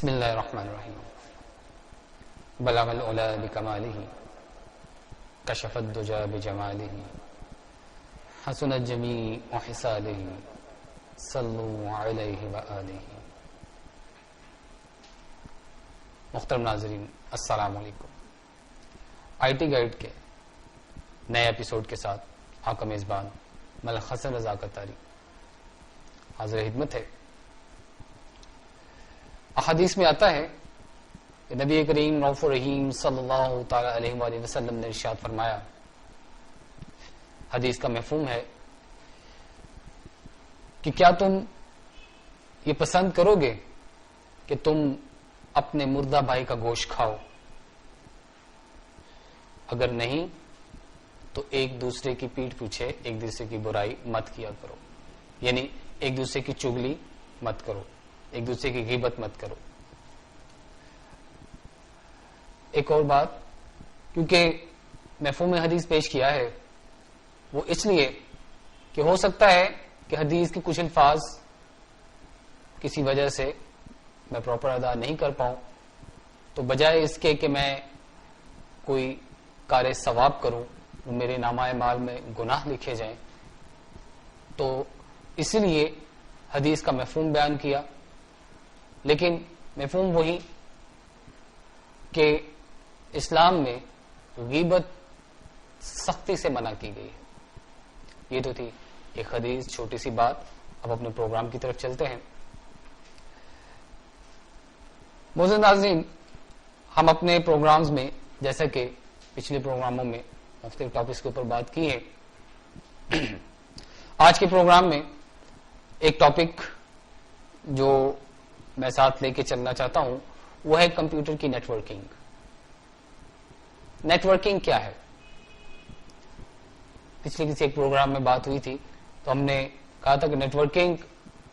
بسم اللہ الرحمن الرحیم بلغ العلا بکمالہ کشف الدجا بجمالہ حسنت جمیع خصالہ صلوا علیہ وآلہ. محترم ناظرین السلام علیکم. آئی ٹی گائیڈ کے نئے ایپیسوڈ کے ساتھ آپ کا میزبان ملک حسن رضا قطاری حاضر خدمت ہے. احادیث میں آتا ہے کہ نبی کریم رؤوف الرحیم صلی اللہ تعالی علیہ وآلہ وسلم نے ارشاد فرمایا. حدیث کا مفہوم ہے کہ کیا تم یہ پسند کرو گے کہ تم اپنے مردہ بھائی کا گوشت کھاؤ؟ اگر نہیں تو ایک دوسرے کی پیٹھ پیچھے ایک دوسرے کی برائی مت کیا کرو، یعنی ایک دوسرے کی چغلی مت کرو، ایک دوسرے کی غیبت مت کرو. ایک اور بات، کیونکہ مفہوم حدیث پیش کیا ہے وہ اس لیے کہ ہو سکتا ہے کہ حدیث کے کچھ الفاظ کسی وجہ سے میں پراپر ادا نہیں کر پاؤں، تو بجائے اس کے کہ میں کوئی کار ثواب کروں میرے نامہ اعمال میں گناہ لکھے جائیں، تو اسی لیے حدیث کا مفہوم بیان کیا. لیکن مفہوم وہی کہ اسلام میں غیبت سختی سے منع کی گئی ہے. یہ تو تھی ایک حدیث، چھوٹی سی بات. اب اپنے پروگرام کی طرف چلتے ہیں. معزز ناظرین، ہم اپنے پروگرامز میں جیسا کہ پچھلے پروگراموں میں مختلف ٹاپکس کے اوپر بات کی ہے، آج کے پروگرام میں ایک ٹاپک جو میں ساتھ لے کے چلنا چاہتا ہوں وہ ہے کمپیوٹر کی نیٹ ورکنگ. نیٹ ورکنگ کیا ہے؟ پچھلے کسی ایک پروگرام میں بات ہوئی تھی تو ہم نے کہا تھا کہ نیٹ ورکنگ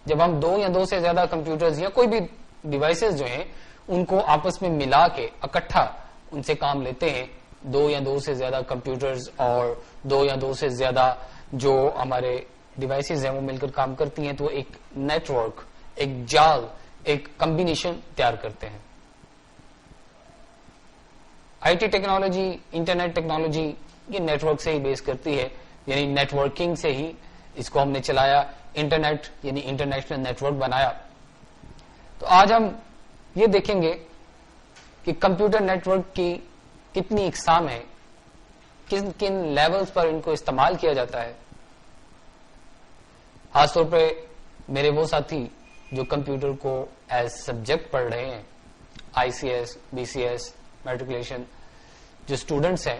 جب ہم دو یا دو سے زیادہ کمپیوٹرز یا کوئی بھی ڈیوائسز جو ہیں ان کو آپس میں ملا کے اکٹھا ان سے کام لیتے ہیں، دو یا دو سے زیادہ کمپیوٹرز اور دو یا دو سے زیادہ جو ہمارے ڈیوائسز ہیں وہ مل کر کام کرتی ہیں، تو ایک نیٹ ورک، ایک جال، ایک کمبینیشن تیار کرتے ہیں. I T technology, internet technology یہ نیٹ ورک سے ہی بیس کرتی ہے، یعنی نیٹ ورکنگ سے ہی اس کو ہم نے چلایا، انٹرنیٹ یعنی انٹرنیشنل نیٹ ورک بنایا. تو آج ہم یہ دیکھیں گے کہ کمپیوٹر نیٹ ورک کی کتنی اقسام ہے، کن کن لیولز پر ان کو استعمال کیا جاتا ہے. خاص طور پہ میرے وہ ساتھی جو کمپیوٹر کو ایز سبجیکٹ پڑھ رہے ہیں، I C S, B C S, matriculation جو اسٹوڈنٹس ہیں،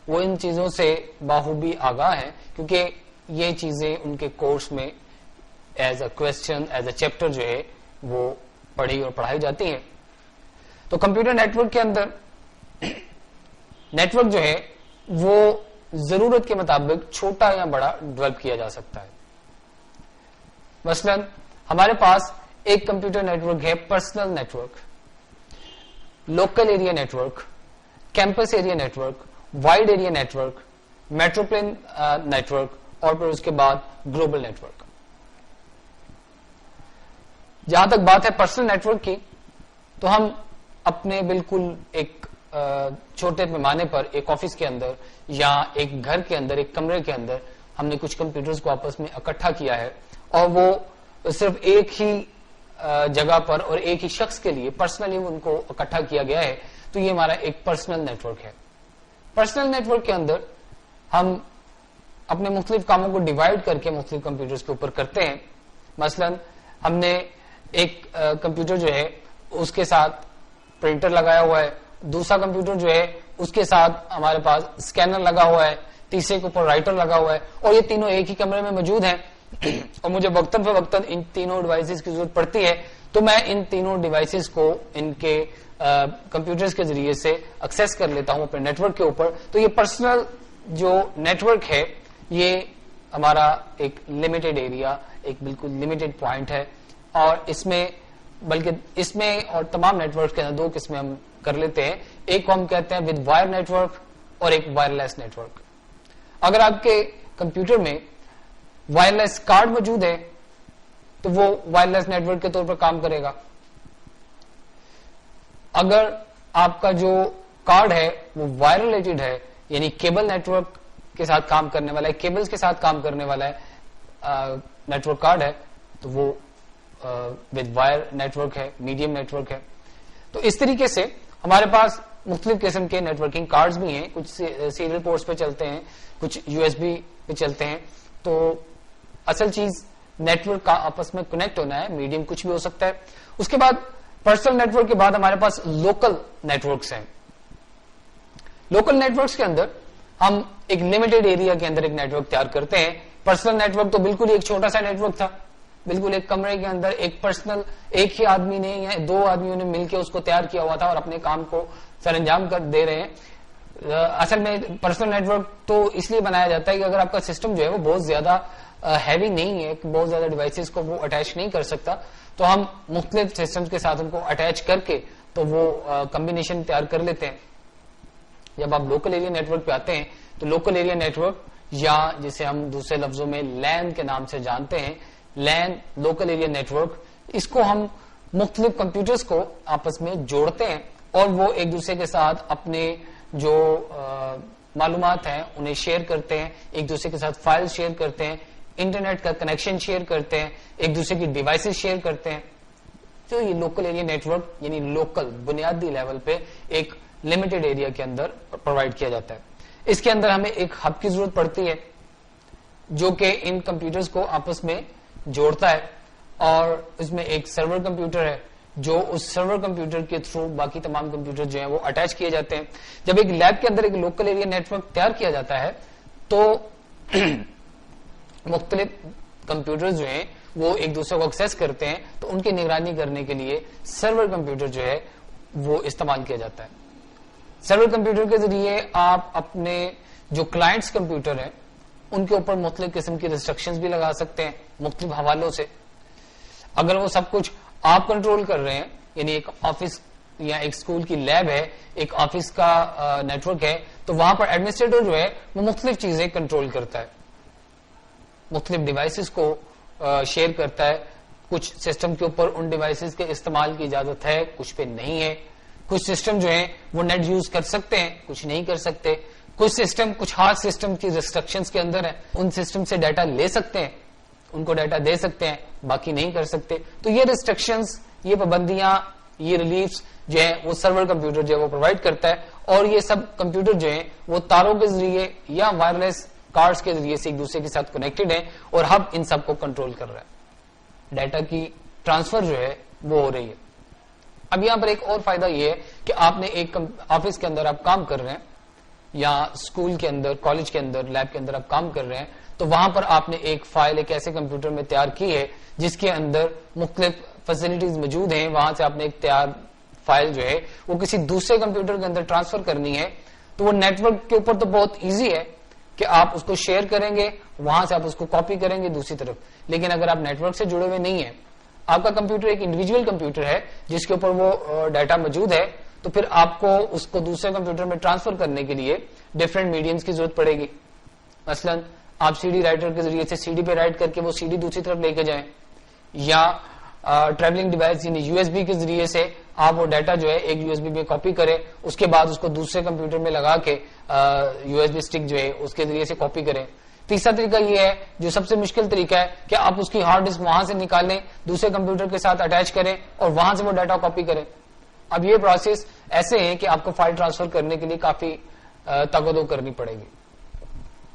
وہ ان چیزوں سے باخوبی آگاہ ہیں، کیونکہ یہ چیزیں ان کے کورس میں as a question, as a chapter جو ہے وہ پڑھی اور پڑھائی جاتی ہیں. تو کمپیوٹر نیٹ ورک کے اندر نیٹ ورک جو ہے وہ ضرورت کے مطابق چھوٹا یا بڑا ڈیولپ کیا جا سکتا ہے. مثلا ہمارے پاس ایک کمپیوٹر نیٹ ورک ہے personal network, local area network, campus area network, wide area network, metropolitan network, اور پھر اس کے بعد گلوبل نیٹ ورک. جہاں تک بات ہے پرسنل نیٹ ورک کی، تو ہم اپنے بالکل ایک چھوٹے پیمانے پر ایک آفس کے اندر یا ایک گھر کے اندر، ایک کمرے کے اندر ہم نے کچھ کمپیوٹرز کو آپس میں اکٹھا کیا ہے، اور وہ صرف ایک ہی جگہ پر اور ایک ہی شخص کے لیے پرسنلی ان کو اکٹھا کیا گیا ہے. تو یہ ہمارا ایک پرسنل نیٹ ورک ہے. پرسنل نیٹ ورک کے اندر ہم اپنے مختلف کاموں کو ڈیوائڈ کر کے مختلف کمپیوٹرز کے اوپر کرتے ہیں. مثلا ہم نے ایک کمپیوٹر جو ہے اس کے ساتھ پرنٹر لگایا ہوا ہے، دوسرا کمپیوٹر جو ہے اس کے ساتھ ہمارے پاس اسکینر لگا ہوا ہے، تیسرے کے اوپر رائٹر لگا ہوا ہے، اور یہ تینوں ایک ہی کمرے میں موجود ہیں. اور مجھے وقتاً فوقتاً ان تینوں ڈیوائسز کی ضرورت پڑتی ہے، تو میں ان تینوں ڈیوائسز کو ان کے کمپیوٹرز کے ذریعے سے ایکسس کر لیتا ہوں اپنے نیٹ ورک کے اوپر. تو یہ پرسنل جو نیٹ ورک ہے یہ ہمارا ایک لمیٹڈ ایریا، ایک بالکل لمیٹڈ پوائنٹ ہے، اور اس میں بلکہ اس میں اور تمام نیٹ ورک کے اندر دو قسمیں ہم کر لیتے ہیں. ایک کو ہم کہتے ہیں ود وائر نیٹ ورک اور ایک وائرلیس نیٹ ورک. اگر آپ کے کمپیوٹر میں وائرلیس کارڈ موجود ہے تو وہ وائرلیس نیٹ ورک کے طور پر کام کرے گا. اگر آپ کا جو کارڈ ہے وہ وائر ریلیٹڈ ہے، یعنی کیبل نیٹورک کے ساتھ کام کرنے والا ہے، کیبلز کے ساتھ کام کرنے والا ہے نیٹورک کارڈ ہے، تو وہ ود وائر نیٹورک ہے، میڈیم نیٹورک ہے. تو اس طریقے سے ہمارے پاس مختلف قسم کے نیٹورکنگ کارڈز بھی ہیں، کچھ سیریل پورٹس پہ چلتے ہیں، کچھ یو ایس بی پہ چلتے ہیں. تو اصل چیز نیٹورک کا آپس میں کنیکٹ ہونا ہے، میڈیم کچھ بھی ہو سکتا ہے. اس کے بعد پرسنل نیٹورک کے بعد ہمارے پاس لوکل نیٹورکس ہیں. لوکل نیٹورکس کے اندر ہم ایک لمیٹڈ ایریا کے اندر ایک نیٹورک تیار کرتے ہیں. پرسنل نیٹورک تو بالکل ہی ایک چھوٹا سا نیٹورک تھا، بالکل ایک کمرے کے اندر ایک پرسنل ایک ہی آدمی نے یا دو آدمیوں نے مل کے اس کو تیار کیا ہوا تھا اور اپنے کام کو سر انجام کر دے رہے ہیں. اصل میں پرسنل نیٹورک تو اس لیے بنایا جاتا ہے کہ اگر آپ کا سسٹم جو ہے وہ بہت زیادہ ہیوی نہیں ہے، بہت زیادہ ڈیوائسز کو وہ اٹیچ نہیں کر سکتا، تو ہم مختلف سسٹمز کے ساتھ ان کو اٹیچ کر کے تو وہ کمبینیشن تیار کر لیتے ہیں. جب آپ لوکل ایریا نیٹورک پہ آتے ہیں تو لوکل ایریا نیٹورک یا جسے ہم دوسرے لفظوں میں لین کے نام سے جانتے ہیں، لین لوکل ایریا نیٹورک، اس کو ہم مختلف کمپیوٹرز کو آپس میں جوڑتے ہیں اور وہ ایک دوسرے کے ساتھ اپنے جو معلومات ہیں انہیں شیئر کرتے ہیں، ایک دوسرے کے ساتھ فائل شیئر کرتے ہیں، انٹرنیٹ کا کنیکشن شیئر کرتے ہیں، ایک دوسرے کی ڈیوائسز شیئر کرتے ہیں. تو یہ لوکل ایریا نیٹورک یعنی لوکل بنیادی لیول پہ ایک لمیٹڈ ایریا کے اندر پرووائڈ کیا جاتا ہے. اس کے اندر ہمیں ایک ہب کی ضرورت پڑتی ہے جو کہ ان کمپیوٹرز کو آپس میں جوڑتا ہے، اور اس میں ایک سرور کمپیوٹر ہے جو اس سرور کمپیوٹر کے تھرو باقی تمام کمپیوٹر جو ہیں وہ اٹیچ کیے جاتے ہیں. جب ایک لیب کے اندر ایک لوکل ایریا نیٹورک تیار کیا جاتا ہے تو مختلف کمپیوٹر جو ہیں وہ ایک دوسرے کو ایکسس کرتے ہیں، تو ان کی نگرانی کرنے کے لیے سرور کمپیوٹر جو ہے وہ استعمال کیا جاتا ہے. سرور کمپیوٹر کے ذریعے آپ اپنے جو کلائنٹس کمپیوٹر ہیں ان کے اوپر مختلف قسم کی ریسٹرکشنز بھی لگا سکتے ہیں مختلف حوالوں سے. اگر وہ سب کچھ آپ کنٹرول کر رہے ہیں، یعنی ایک آفس یا ایک اسکول کی لیب ہے، ایک آفس کا نیٹورک ہے، تو وہاں پر ایڈمنسٹریٹر جو ہے وہ مختلف چیزیں کنٹرول کرتا ہے، مختلف ڈیوائسز کو شیئر کرتا ہے. کچھ سسٹم کے اوپر ان ڈیوائسز کے استعمال کی اجازت ہے، کچھ پہ نہیں ہے. کچھ سسٹم جو ہیں وہ نیٹ یوز کر سکتے ہیں، کچھ نہیں کر سکتے. کچھ سسٹم کچھ خاص سسٹم کی ریسٹرکشنز کے اندر ہیں، ان سسٹم سے ڈیٹا لے سکتے ہیں، ان کو ڈیٹا دے سکتے ہیں، باقی نہیں کر سکتے. تو یہ ریسٹرکشنز، یہ پابندیاں، یہ ریلیفز جو ہیں وہ سرور کمپیوٹر جو ہے وہ پرووائڈ کرتا ہے. اور یہ سب کمپیوٹر جو ہیں وہ تاروں کے ذریعے یا وائرلیس کارڈز کے ذریعے سے ایک دوسرے کے ساتھ کنیکٹڈ ہیں اور ہب ان سب کو کنٹرول کر رہا ہے. ڈیٹا کی ٹرانسفر جو ہے وہ ہو رہی ہے. اب یہاں پر ایک اور فائدہ یہ ہے کہ آپ نے ایک آفس کے اندر آپ کام کر رہے ہیں یا اسکول کے اندر، کالج کے اندر، لیب کے اندر آپ کام کر رہے ہیں، تو وہاں پر آپ نے ایک فائل ایک ایسے کمپیوٹر میں تیار کی ہے جس کے اندر مختلف فیسلٹیز موجود ہیں. وہاں سے آپ نے ایک تیار فائل جو ہے وہ کسی دوسرے کمپیوٹر کے اندر ٹرانسفر کرنی ہے. تو وہ نیٹورک کے اوپر تو بہت ایزی ہے کہ آپ اس کو شیئر کریں گے، وہاں سے آپ اس کو کاپی کریں گے دوسری طرف. لیکن اگر آپ نیٹورک سے جڑے ہوئے نہیں ہیں، آپ کا کمپیوٹر ایک انڈیویجول کمپیوٹر ہے جس کے اوپر وہ ڈیٹا موجود ہے، تو پھر آپ کو اس کو دوسرے کمپیوٹر میں ٹرانسفر کرنے کے لیے ڈفرینٹ میڈیمز کی ضرورت پڑے گی. مثلا آپ سی ڈی رائٹر کے ذریعے سے سی ڈی پہ رائٹ کر کے وہ سی ڈی دوسری طرف لے کے جائیں، یا ٹریولنگ ڈیوائس یعنی یو ایس بی کے ذریعے سے آپ وہ ڈیٹا جو ہے ایک یو ایس بی میں کاپی کریں، اس کے بعد اس کو دوسرے کمپیوٹر میں لگا کے یو ایس بی اسٹک جو ہے اس کے ذریعے سے کاپی کریں. تیسرا طریقہ یہ ہے جو سب سے مشکل طریقہ ہے کہ آپ اس کی ہارڈ ڈسک وہاں سے نکالیں، دوسرے کمپیوٹر کے ساتھ اٹیچ کریں اور وہاں سے وہ ڈیٹا کاپی کریں. اب یہ پروسیس ایسے ہیں کہ آپ کو فائل ٹرانسفر کرنے کے لیے کافی تگودو کرنی پڑے گی.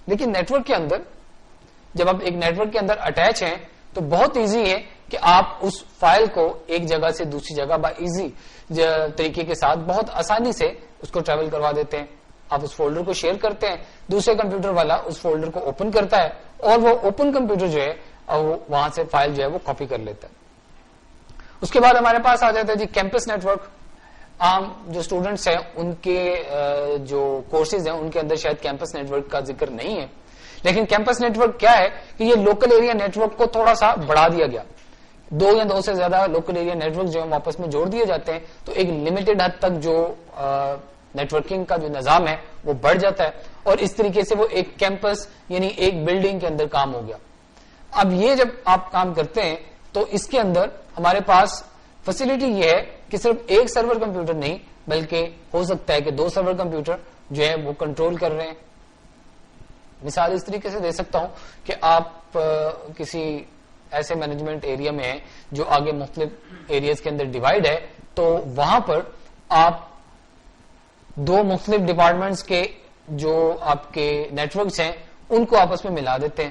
لیکن نیٹورک کے اندر جب آپ ایک نیٹورک کے اندر اٹیچ ہیں تو بہت ایزی ہے کہ آپ اس فائل کو ایک جگہ سے دوسری جگہ با ایزی طریقے کے ساتھ بہت آسانی سے اس کو ٹریول کروا دیتے ہیں. آپ اس فولڈر کو شیئر کرتے ہیں، دوسرے کمپیوٹر والا اس فولڈر کو اوپن کرتا ہے اور وہ اوپن کمپیوٹر جو ہے وہاں سے فائل جو ہے وہ کاپی کر لیتا ہے. اس کے بعد ہمارے پاس آ جاتا ہے جی کیمپس نیٹورک. عام جو اسٹوڈنٹس ہیں ان کے جو کورسز ہیں ان کے اندر شاید کیمپس نیٹورک کا ذکر نہیں ہے، لیکن کیمپس نیٹورک کیا ہے کہ یہ لوکل ایریا نیٹورک کو تھوڑا سا بڑھا دیا گیا. دو یا دو سے زیادہ لوکل ایریا نیٹورک جو ہے آپس میں جوڑ دیے جاتے ہیں تو ایک لمیٹڈ حد تک جو نیٹورکنگ کا جو نظام ہے وہ بڑھ جاتا ہے اور اس طریقے سے وہ ایک کیمپس یعنی ایک بلڈنگ کے اندر کام ہو گیا. اب یہ جب آپ کام کرتے ہیں تو اس کے اندر ہمارے پاس فیسلٹی یہ ہے کہ صرف ایک سرور کمپیوٹر نہیں بلکہ ہو سکتا ہے کہ 2 سرور کمپیوٹر جو ہے وہ کنٹرول کر رہے ہیں. مثال اس طریقے سے دے سکتا ہوں کہ آپ کسی ایسے مینجمنٹ ایریا میں ہیں جو آگے مختلف ایریاز کے اندر ڈیوائڈ ہے, تو وہاں پر آپ 2 مختلف ڈپارٹمنٹس کے جو آپ کے نیٹورکس ہیں ان کو آپس میں ملا دیتے ہیں.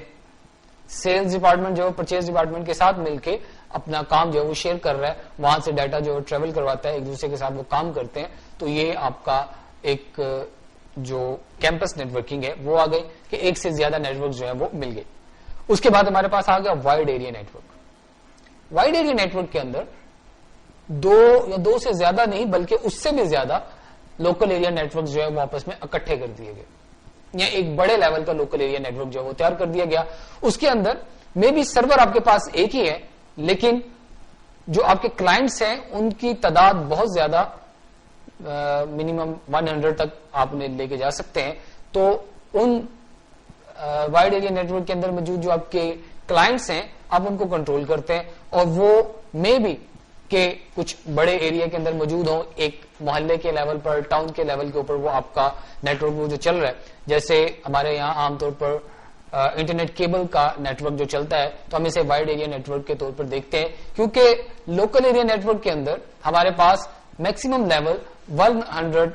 سیلز ڈپارٹمنٹ جو پرچیز ڈپارٹمنٹ کے ساتھ مل کے اپنا کام جو ہے وہ شیئر کر رہا ہے, وہاں سے ڈیٹا جو ٹریول کرواتا ہے, ایک دوسرے کے ساتھ وہ کام کرتے ہیں. تو یہ آپ کا ایک جو کیمپس نیٹورکنگ ہے وہ آ گئی کہ ایک سے زیادہ نیٹورک جو ہے وہ مل گئے. اس کے بعد ہمارے پاس آ گیا wide area network. Wide area network کے اندر 2 یا 2 سے زیادہ نہیں بلکہ اس سے بھی زیادہ لوکل ایریا نیٹورک جو ہے وہ آپس میں اکٹھے کر دیے گئے, یا ایک بڑے لیول کا لوکل ایریا نیٹورک جو ہے وہ تیار کر دیا گیا. اس کے اندر میں بھی سرور آپ کے پاس ایک ہی ہے, لیکن جو آپ کے کلائنٹس ہیں ان کی تعداد بہت زیادہ, منیمم 100 تک آپ انہیں لے کے جا سکتے ہیں. تو ان وائڈ ایریا نیٹورک کے اندر موجود جو آپ کے کلائنٹس ہیں آپ ان کو کنٹرول کرتے ہیں, اور وہ میں بھی کہ کچھ بڑے ایریا کے اندر موجود ہوں, ایک محلے کے لیول پر, ٹاؤن کے لیول کے اوپر وہ آپ کا نیٹورک وہ جو چل رہا ہے. جیسے ہمارے یہاں عام طور پر انٹرنیٹ کیبل کا نیٹورک جو چلتا ہے تو ہم اسے وائڈ ایریا نیٹورک کے طور پر دیکھتے ہیں, کیونکہ لوکل ایریا نیٹورک کے اندر ہمارے پاس میکسیمم لیول 100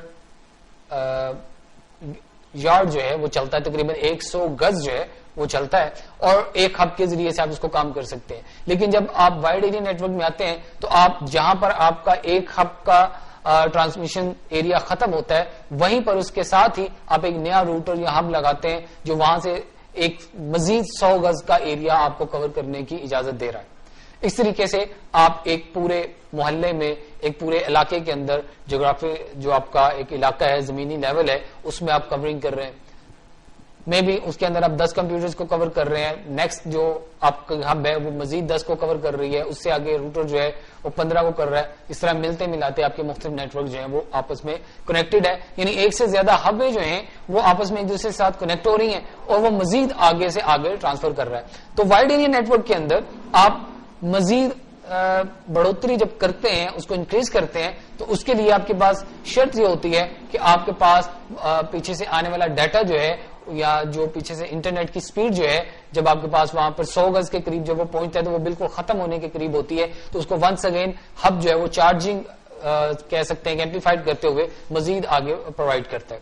یارڈ جو ہے وہ چلتا ہے, تقریباً 100 گز جو ہے وہ چلتا ہے, اور ایک ہب کے ذریعے سے آپ اس کو کام کر سکتے ہیں. لیکن جب آپ وائڈ ایریا نیٹورک میں آتے ہیں تو آپ جہاں پر آپ کا ایک ہب کا ٹرانسمیشن ایریا ختم ہوتا ہے وہیں پر اس کے ساتھ ہی آپ ایک نیا روٹر یا ہب لگاتے ہیں جو وہاں سے ایک مزید 100 گز کا ایریا آپ کو کور کرنے کی اجازت دے رہا ہے. اس طریقے سے آپ ایک پورے محلے میں, ایک پورے علاقے کے اندر جغرافی جو آپ کا ایک علاقہ ہے, زمینی لیول ہے, اس میں آپ کورنگ کر رہے ہیں. میں بھی اس کے اندر آپ 10 کمپیوٹرز کو کور کر رہے ہیں, نیکسٹ جو آپ کا ہب ہے وہ مزید 10 کو کور کر رہی ہے, اس سے آگے روٹر جو ہے وہ 15 کو کر رہا ہے. اس طرح ملتے ملاتے آپ کے مختلف نیٹورک جو ہیں وہ آپس میں کنیکٹڈ ہے, یعنی ایک سے زیادہ ہبیں جو ہیں وہ آپس میں ایک دوسرے کے ساتھ کنیکٹ ہو رہی ہیں اور وہ مزید آگے سے آگے ٹرانسفر کر رہا ہے. تو وائڈ ایریا نیٹورک کے اندر آپ مزید بڑھوتری جب کرتے ہیں, اس کو انکریز کرتے ہیں, تو اس کے لیے آپ کے پاس شرط یہ ہوتی ہے کہ آپ کے پاس پیچھے سے آنے والا ڈیٹا جو ہے یا جو پیچھے سے انٹرنیٹ کی سپیڈ جو ہے جب آپ کے پاس وہاں پر 100 گز کے قریب جب وہ پہنچتا ہے تو وہ بالکل ختم ہونے کے قریب ہوتی ہے, تو اس کو ونس اگین ہب جو ہے وہ چارجنگ کہہ سکتے ہیں کہ ایمپلیفائڈ کرتے ہوئے مزید آگے پرووائڈ کرتا ہے.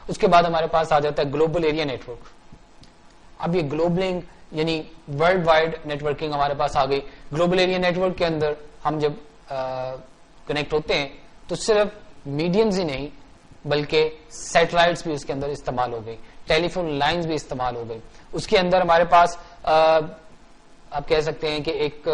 اس کے بعد ہمارے پاس آ جاتا ہے گلوبل ایریا نیٹورک. اب یہ گلوبلنگ یعنی ورلڈ وائڈ نیٹورکنگ ہمارے پاس آ گئی. گلوبل ایریا نیٹورک کے اندر ہم جب کنیکٹ ہوتے ہیں تو صرف میڈیمز ہی نہیں بلکہ سیٹلائٹس بھی اس کے اندر استعمال ہو گئی, ٹیلی فون لائنز بھی استعمال ہو گئی. اس کے اندر ہمارے پاس آپ کہہ سکتے ہیں کہ ایک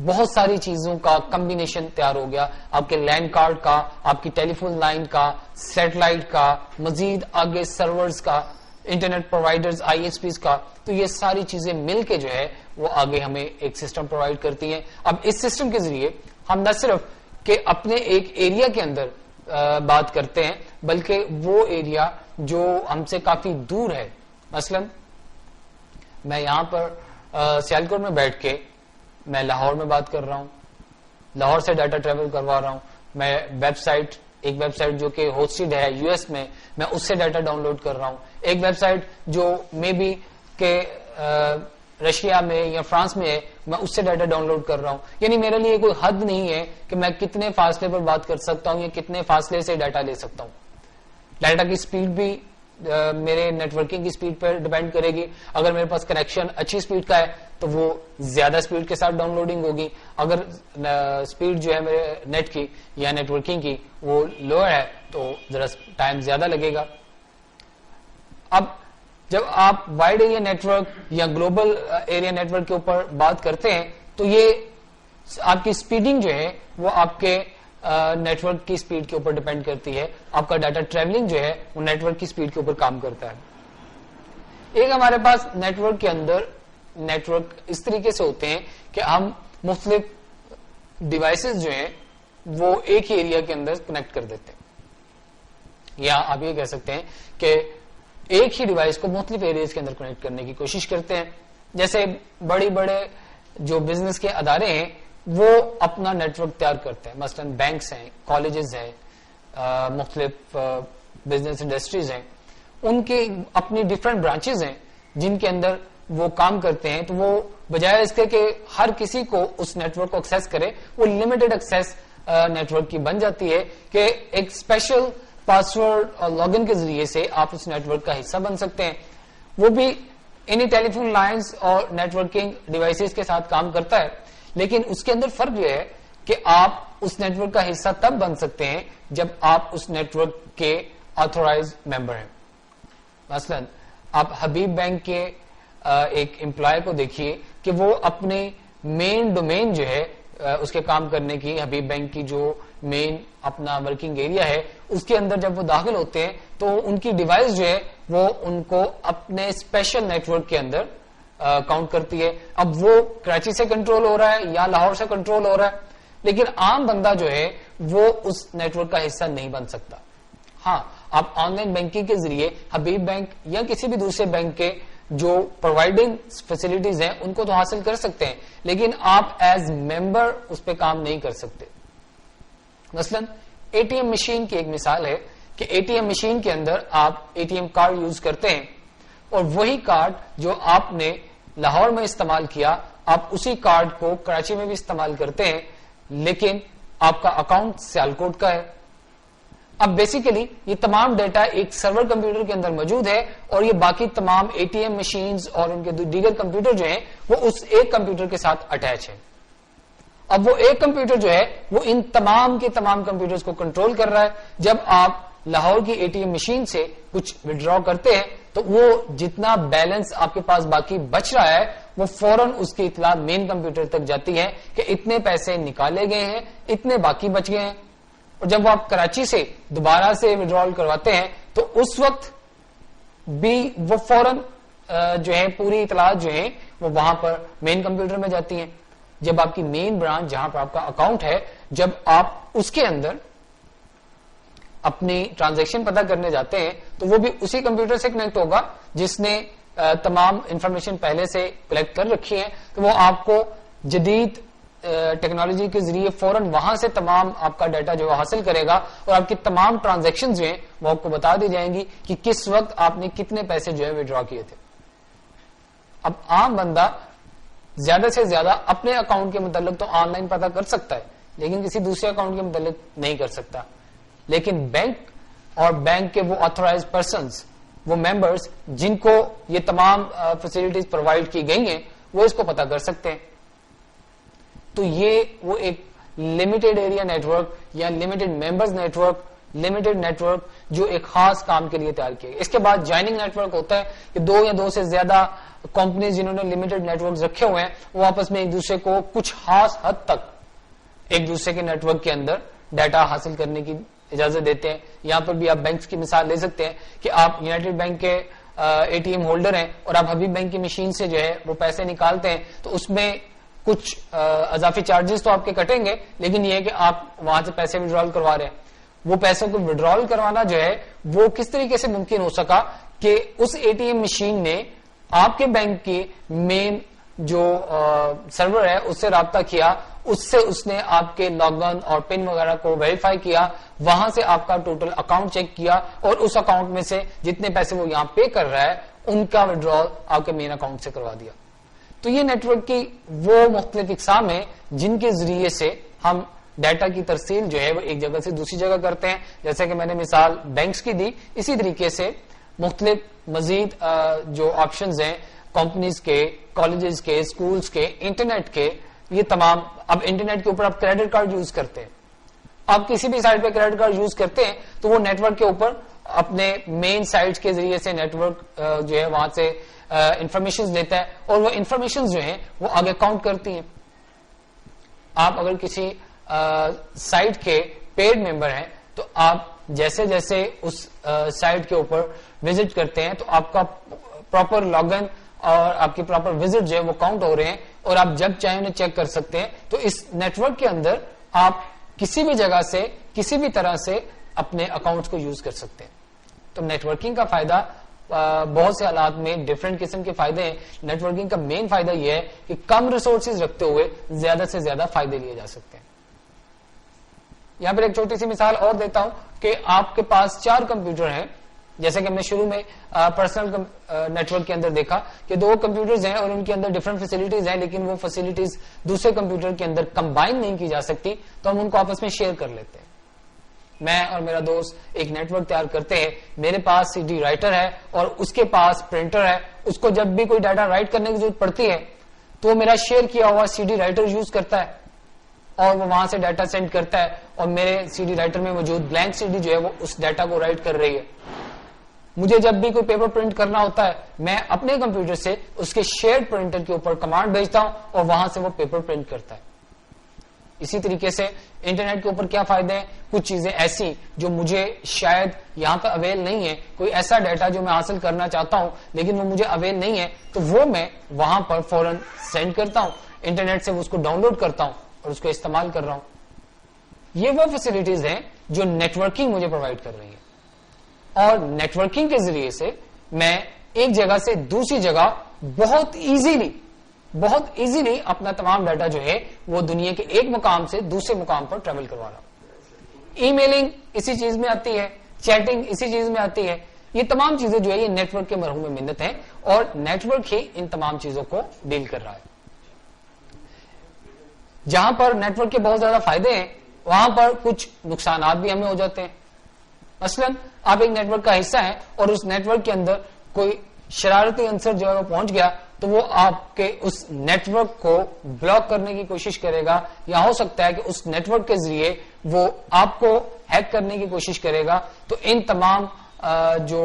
بہت ساری چیزوں کا کمبینیشن تیار ہو گیا, آپ کے لینڈ کارڈ کا, آپ کی ٹیلی فون لائن کا, سیٹلائٹ کا, مزید آگے سرورز کا, internet providers I S Ps کا. تو یہ ساری چیزیں مل کے جو ہے وہ آگے ہمیں ایک سسٹم پرووائڈ کرتی ہیں. اب اس سسٹم کے ذریعے ہم نہ صرف کہ اپنے ایک ایریا کے اندر بات کرتے ہیں بلکہ وہ ایریا جو ہم سے کافی دور ہے. مثلا میں یہاں پر سیالکوٹ میں بیٹھ کے میں لاہور میں بات کر رہا ہوں, لاہور سے ڈیٹا ٹریول کروا رہا ہوں, میں ایک ویب سائٹ جو کہ ہوسٹڈ ہے یو ایس میں اس سے ڈیٹا ڈاؤن لوڈ کر رہا ہوں, ایک ویب سائٹ جو مے بی کہ رشیا میں یا فرانس میں ہے میں اس سے ڈیٹا ڈاؤن لوڈ کر رہا ہوں. یعنی میرے لیے کوئی حد نہیں ہے کہ میں کتنے فاصلے پر بات کر سکتا ہوں یا کتنے فاصلے سے ڈیٹا لے سکتا ہوں. ڈیٹا کی سپیڈ بھی میرے نیٹورکنگ کی سپیڈ پر ڈیپینڈ کرے گی. اگر میرے پاس کنیکشن اچھی سپیڈ کا ہے تو وہ زیادہ سپیڈ کے ساتھ ڈاؤن لوڈنگ ہوگی, اگر سپیڈ جو ہے میرے نیٹ کی یا نیٹورکنگ کی وہ لو ہے تو ذرا ٹائم زیادہ لگے گا. اب جب آپ وائڈ ایریا نیٹورک یا گلوبل ایریا نیٹورک کے اوپر بات کرتے ہیں تو یہ آپ کی سپیڈنگ جو ہے وہ آپ کے نیٹورک کی سپیڈ کے اوپر ڈیپینڈ کرتی ہے. آپ کا ڈیٹا ٹریولنگ جو ہے وہ نیٹورک کی سپیڈ کے اوپر کام کرتا ہے. ایک ہمارے پاس نیٹورک کے اندر نیٹورک اس طریقے سے ہوتے ہیں کہ ہم مختلف ڈیوائسز جو ہیں وہ ایک ہی ایریا کے اندر کنیکٹ کر دیتے ہیں, یا آپ یہ کہہ سکتے ہیں کہ ایک ہی ڈیوائس کو مختلف ایریاز کے اندر کنیکٹ کرنے کی کوشش کرتے ہیں. جیسے بڑے جو بزنس کے ادارے ہیں وہ اپنا نیٹورک تیار کرتے ہیں. مثلا بینکس ہیں, کالجز ہیں, مختلف بزنس انڈسٹریز ہیں, ان کے اپنی ڈفرینٹ برانچز ہیں جن کے اندر وہ کام کرتے ہیں. تو وہ بجائے اس کے کہ ہر کسی کو اس نیٹورک کو ایکسس کرے, وہ لمیٹڈ ایکسس نیٹورک کی بن جاتی ہے کہ ایک اسپیشل پاسورڈ اور لاگ ان کے ذریعے سے آپ اس نیٹورک کا حصہ بن سکتے ہیں. وہ بھی انہی ٹیلی فون لائنز اور نیٹورکنگ ڈیوائسز کے ساتھ کام کرتا ہے, لیکن اس کے اندر فرق یہ ہے کہ آپ اس نیٹورک کا حصہ تب بن سکتے ہیں جب آپ اس نیٹورک کے آتھورائز ممبر ہیں. مثلا آپ حبیب بینک کے ایک امپلائی کو دیکھیے کہ وہ اپنے مین ڈومین جو ہے اس کے کام کرنے کی, حبیب بینک کی جو مین اپنا ورکنگ ایریا ہے, اس کے اندر جب وہ داخل ہوتے ہیں تو ان کی ڈیوائس جو ہے وہ ان کو اپنے اسپیشل نیٹورک کے اندر کاؤنٹ کرتی ہے. اب وہ کراچی سے کنٹرول ہو رہا ہے یا لاہور سے کنٹرول ہو رہا ہے, لیکن عام بندہ جو ہے وہ اس نیٹورک کا حصہ نہیں بن سکتا. ہاں, آپ آن لائن بینکنگ کے ذریعے حبیب بینک یا کسی بھی دوسرے بینک کے جو پرووائڈنگ فیسلٹیز ہیں ان کو تو حاصل کر سکتے ہیں, لیکن آپ ایز ممبر اس پہ کام نہیں کر سکتے. مثلا اے ٹی ایم مشین کی ایک مثال ہے کہ اے ٹی ایم مشین کے اندر آپ A T M card use کرتے ہیں, اور وہی کارڈ جو آپ نے لاہور میں استعمال کیا, آپ اسی کارڈ کو کراچی میں بھی استعمال کرتے ہیں, لیکن آپ کا اکاؤنٹ سیالکوٹ کا ہے. اب بیسیکلی یہ تمام ڈیٹا ایک سرور کمپیوٹر کے اندر موجود ہے, اور یہ باقی تمام اے ٹی ایم مشینز اور ان کے دیگر کمپیوٹر جو ہیں وہ اس ایک کمپیوٹر کے ساتھ اٹیچ ہے. اب وہ ایک کمپیوٹر جو ہے وہ ان تمام کے تمام کمپیوٹرز کو کنٹرول کر رہا ہے. جب آپ لاہور کی اے ٹی ایم مشین سے کچھ وڈرا کرتے ہیں تو وہ جتنا بیلنس آپ کے پاس باقی بچ رہا ہے وہ فوراً اس کی اطلاع مین کمپیوٹر تک جاتی ہے کہ اتنے پیسے نکالے گئے ہیں, اتنے باقی بچ گئے ہیں. اور جب آپ کراچی سے دوبارہ سے وڈرال کرواتے ہیں تو اس وقت بھی وہ فوراً جو ہے پوری اطلاعات جو ہیں وہ وہاں پر مین کمپیوٹر میں جاتی ہیں. جب آپ کی مین برانچ جہاں پر آپ کا اکاؤنٹ ہے, جب آپ اس کے اندر اپنی ٹرانزیکشن پتہ کرنے جاتے ہیں تو وہ بھی اسی کمپیوٹر سے کنیکٹ ہوگا جس نے تمام انفارمیشن پہلے سے کلیکٹ کر رکھی ہے. تو وہ آپ کو جدید ٹیکنالوجی کے ذریعے فوراً وہاں سے تمام آپ کا ڈیٹا جو حاصل کرے گا, اور آپ کی تمام ٹرانزیکشن جو ہیں وہ آپ کو بتا دی جائیں گی کہ کس وقت آپ نے کتنے پیسے جو ہے وڈرا کیے تھے. اب عام بندہ زیادہ سے زیادہ اپنے اکاؤنٹ کے متعلق تو آن لائن پتہ کر سکتا ہے, لیکن کسی دوسرے اکاؤنٹ کے متعلق نہیں کر سکتا. لیکن بینک اور بینک کے وہ آتھورائز پرسنز, وہ ممبرز جن کو یہ تمام فیسلٹیز پرووائڈ کی گئی ہیں, وہ اس کو پتہ کر سکتے ہیں. تو یہ وہ ایک لمیٹڈ ایریا نیٹورک یا limited members network, limited network جو ایک خاص کام کے لیے تیار کیا گیا. اس کے بعد جوائننگ نیٹورک ہوتا ہے کہ دو یا دو سے زیادہ کمپنیز جنہوں نے لمیٹڈ نیٹورک رکھے ہوئے ہیں وہ آپس میں ایک دوسرے کو کچھ خاص حد تک ایک دوسرے کے نیٹورک کے اندر ڈیٹا حاصل کرنے کی اجازت دیتے ہیں. یہاں پر بھی آپ بینکس کی مثال لے سکتے ہیں کہ آپ یونائٹڈ بینک کے اے ٹی ایم ہولڈر ہیں اور آپ حبیب بینک کی مشین سے جو ہے وہ پیسے نکالتے ہیں, تو اس میں کچھ اضافی چارجز تو آپ کے کٹیں گے, لیکن یہ ہے کہ آپ وہاں سے پیسے وڈرال کروا رہے ہیں. وہ پیسوں کو وڈرال کروانا جو ہے وہ کس طریقے سے ممکن ہو سکا کہ اس اے ٹی ایم مشین نے آپ کے بینک کی مین جو سرور ہے اس سے رابطہ کیا, اس سے اس نے آپ کے لاگ ان اور پن وغیرہ کو ویریفائی کیا, وہاں سے آپ کا ٹوٹل اکاؤنٹ چیک کیا, اور اس اکاؤنٹ میں سے جتنے پیسے وہ یہاں پے کر رہا ہے ان کا وڈرال آپ کے مین اکاؤنٹ سے کروا دیا. تو یہ نیٹورک کی وہ مختلف اقسام ہیں جن کے ذریعے سے ہم ڈیٹا کی ترسیل جو ہے وہ ایک جگہ سے دوسری جگہ کرتے ہیں. جیسے کہ میں نے مثال بینکس کی دی, اسی طریقے سے مختلف مزید جو آپشنز ہیں کمپنیز کے, کالجز کے, اسکولز کے, انٹرنیٹ کے, یہ تمام. اب انٹرنیٹ کے اوپر آپ کریڈٹ کارڈ یوز کرتے ہیں, آپ کسی بھی سائٹ پہ کریڈٹ کارڈ یوز کرتے ہیں تو وہ نیٹورک کے اوپر اپنے مین سائٹ کے ذریعے سے نیٹورک جو ہے وہاں سے انفارمیشن لیتا ہے, اور وہ انفارمیشن جو ہیں وہ آگے کاؤنٹ کرتی ہیں. آپ اگر کسی سائٹ کے پیڈ ممبر ہیں تو آپ جیسے جیسے اس سائٹ کے اوپر وزٹ کرتے ہیں تو آپ کا پراپر لاگ ان اور آپ کی پراپر وزٹ جو ہے وہ کاؤنٹ ہو رہے ہیں, اور آپ جب چاہیں انہیں چیک کر سکتے ہیں. تو اس نیٹورک کے اندر آپ کسی بھی جگہ سے کسی بھی طرح سے اپنے اکاؤنٹس کو یوز کر سکتے ہیں. تو نیٹورکنگ کا فائدہ بہت سے حالات میں ڈفرینٹ قسم کے فائدے ہیں. نیٹورکنگ کا مین فائدہ یہ ہے کہ کم ریسورسز رکھتے ہوئے زیادہ سے زیادہ فائدے لیے جا سکتے ہیں. یہاں پر ایک چھوٹی سی مثال اور دیتا ہوں کہ آپ کے پاس 4 کمپیوٹر ہیں, جیسے کہ ہم نے شروع میں پرسنل نیٹورک کے اندر دیکھا کہ 2 کمپیوٹرز ہیں اور ان کے اندر ڈفرنٹ فیسلٹیز ہیں, لیکن وہ فیسلٹیز دوسرے کمپیوٹر کے اندر کمبائن نہیں کی جا سکتی, تو ہم ان کو آپس میں شیئر کر لیتے ہیں. میں اور میرا دوست ایک نیٹورک تیار کرتے ہیں, میرے پاس سی ڈی رائٹر ہے اور اس کے پاس پرنٹر ہے. اس کو جب بھی کوئی ڈاٹا رائٹ کرنے کی ضرورت پڑتی ہے تو وہ میرا شیئر کیا ہوا سی ڈی رائٹر یوز کرتا ہے اور وہ وہاں سے ڈاٹا سینڈ کرتا ہے, اور میرے سی ڈی رائٹر میں موجود بلینک سی ڈی جو ہے وہ اس ڈاٹا کو رائٹ کر رہی ہے. مجھے جب بھی کوئی پیپر پرنٹ کرنا ہوتا ہے میں اپنے کمپیوٹر سے اس کے شیئرڈ پرنٹر کے اوپر کمانڈ بھیجتا ہوں اور وہاں سے وہ پیپر پرنٹ کرتا ہے. اسی طریقے سے انٹرنیٹ کے اوپر کیا فائدے ہیں, کچھ چیزیں ایسی جو مجھے شاید یہاں پہ اویل نہیں ہے, کوئی ایسا ڈیٹا جو میں حاصل کرنا چاہتا ہوں لیکن وہ مجھے اویل نہیں ہے, تو وہ میں وہاں پر فوراً سینڈ کرتا ہوں, انٹرنیٹ سے اس کو ڈاؤن لوڈ کرتا ہوں اور اس کو استعمال کر رہا ہوں. یہ وہ فیسلٹیز ہیں جو نیٹورکنگ مجھے پرووائڈ کر رہی ہے, اور نیٹورکنگ کے ذریعے سے میں ایک جگہ سے دوسری جگہ بہت ایزیلی اپنا تمام ڈاٹا جو ہے وہ دنیا کے ایک مقام سے دوسرے مقام پر ٹریول کروا رہا ہوں. ای میلنگ اسی چیز میں آتی ہے, چیٹنگ اسی چیز میں آتی ہے. یہ تمام چیزیں جو ہے یہ نیٹورک کے مرحوم منت ہیں اور نیٹورک ہی ان تمام چیزوں کو ڈیل کر رہا ہے. جہاں پر نیٹورک کے بہت زیادہ فائدے ہیں وہاں پر کچھ نقصانات بھی ہمیں ہو جاتے ہیں. مثلا آپ ایک نیٹورک کا حصہ ہیں اور اس نیٹورک کے اندر کوئی شرارتی عنصر جو ہے وہ پہنچ گیا تو وہ آپ کے اس نیٹورک کو بلاک کرنے کی کوشش کرے گا, یا ہو سکتا ہے کہ اس نیٹورک کے ذریعے وہ آپ کو ہیک کرنے کی کوشش کرے گا. تو ان تمام جو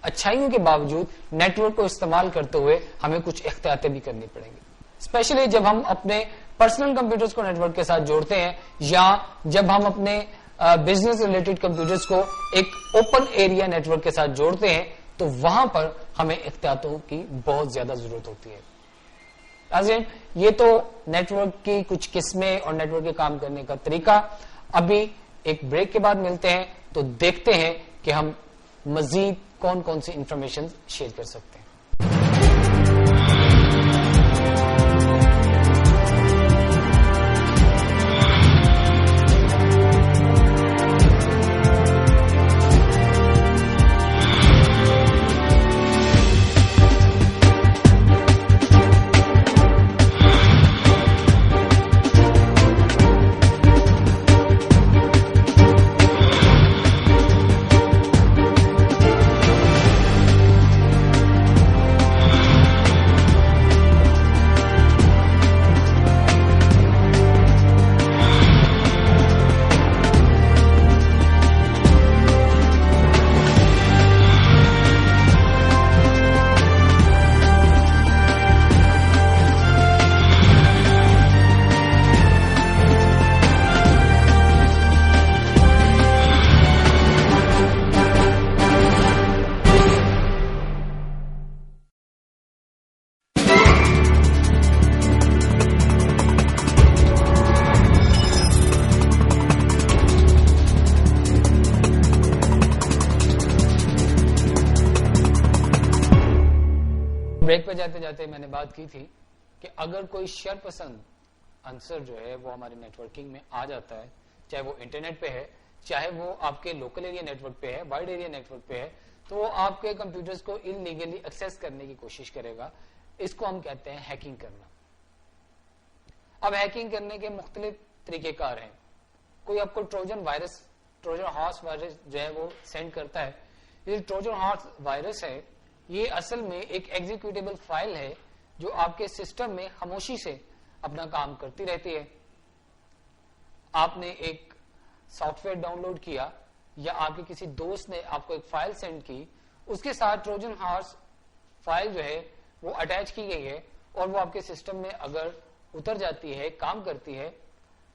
اچھائیوں کے باوجود نیٹورک کو استعمال کرتے ہوئے ہمیں کچھ احتیاطیں بھی کرنی پڑیں گی, اسپیشلی جب ہم اپنے پرسنل کمپیوٹرز کو نیٹورک کے ساتھ جوڑتے ہیں, یا جب ہم اپنے بزنس ریلیٹڈ کمپیوٹرز کو ایک اوپن ایریا نیٹورک کے ساتھ جوڑتے ہیں, تو وہاں پر ہمیں احتیاطوں کی بہت زیادہ ضرورت ہوتی ہے. ناظرین, یہ تو نیٹورک کی کچھ قسمیں اور نیٹورک کے کام کرنے کا طریقہ. ابھی ایک بریک کے بعد ملتے ہیں تو دیکھتے ہیں کہ ہم مزید کون کون سی انفارمیشن شیئر کر سکتے ہیں. بریک پہ جاتے جاتے میں نے بات کی تھی کہ اگر کوئی شر پسند عنصر جو ہے وہ ہماری نیٹورکنگ میں آ جاتا ہے, چاہے وہ انٹرنیٹ پہ ہے, چاہے وہ آپ کے لوکل ایریا نیٹورک پہ ہے, وائڈ ایریا نیٹورک پہ ہے, تو وہ آپ کے کمپیوٹرز کو انلیگلی ایکسیس کرنے کی کوشش کرے گا. اس کو ہم کہتے ہیں ہیکنگ کرنا. اب ہیکنگ کرنے کے مختلف طریقہ کار ہیں. کوئی آپ کو ٹروجن ہارس وائرس جو ہے وہ سینڈ کرتا ہے. یہ ٹروجن ہارس وائرس ہے, یہ اصل میں ایک ایگزیکیوٹیبل فائل ہے جو آپ کے سسٹم میں خاموشی سے اپنا کام کرتی رہتی ہے. آپ نے ایک سافٹ ویئر ڈاؤن لوڈ کیا یا آپ کے کسی دوست نے آپ کو ایک فائل سینڈ کی, اس کے ساتھ ٹروجن ہارس فائل جو ہے وہ اٹیچ کی گئی ہے, اور وہ آپ کے سسٹم میں اگر اتر جاتی ہے, کام کرتی ہے,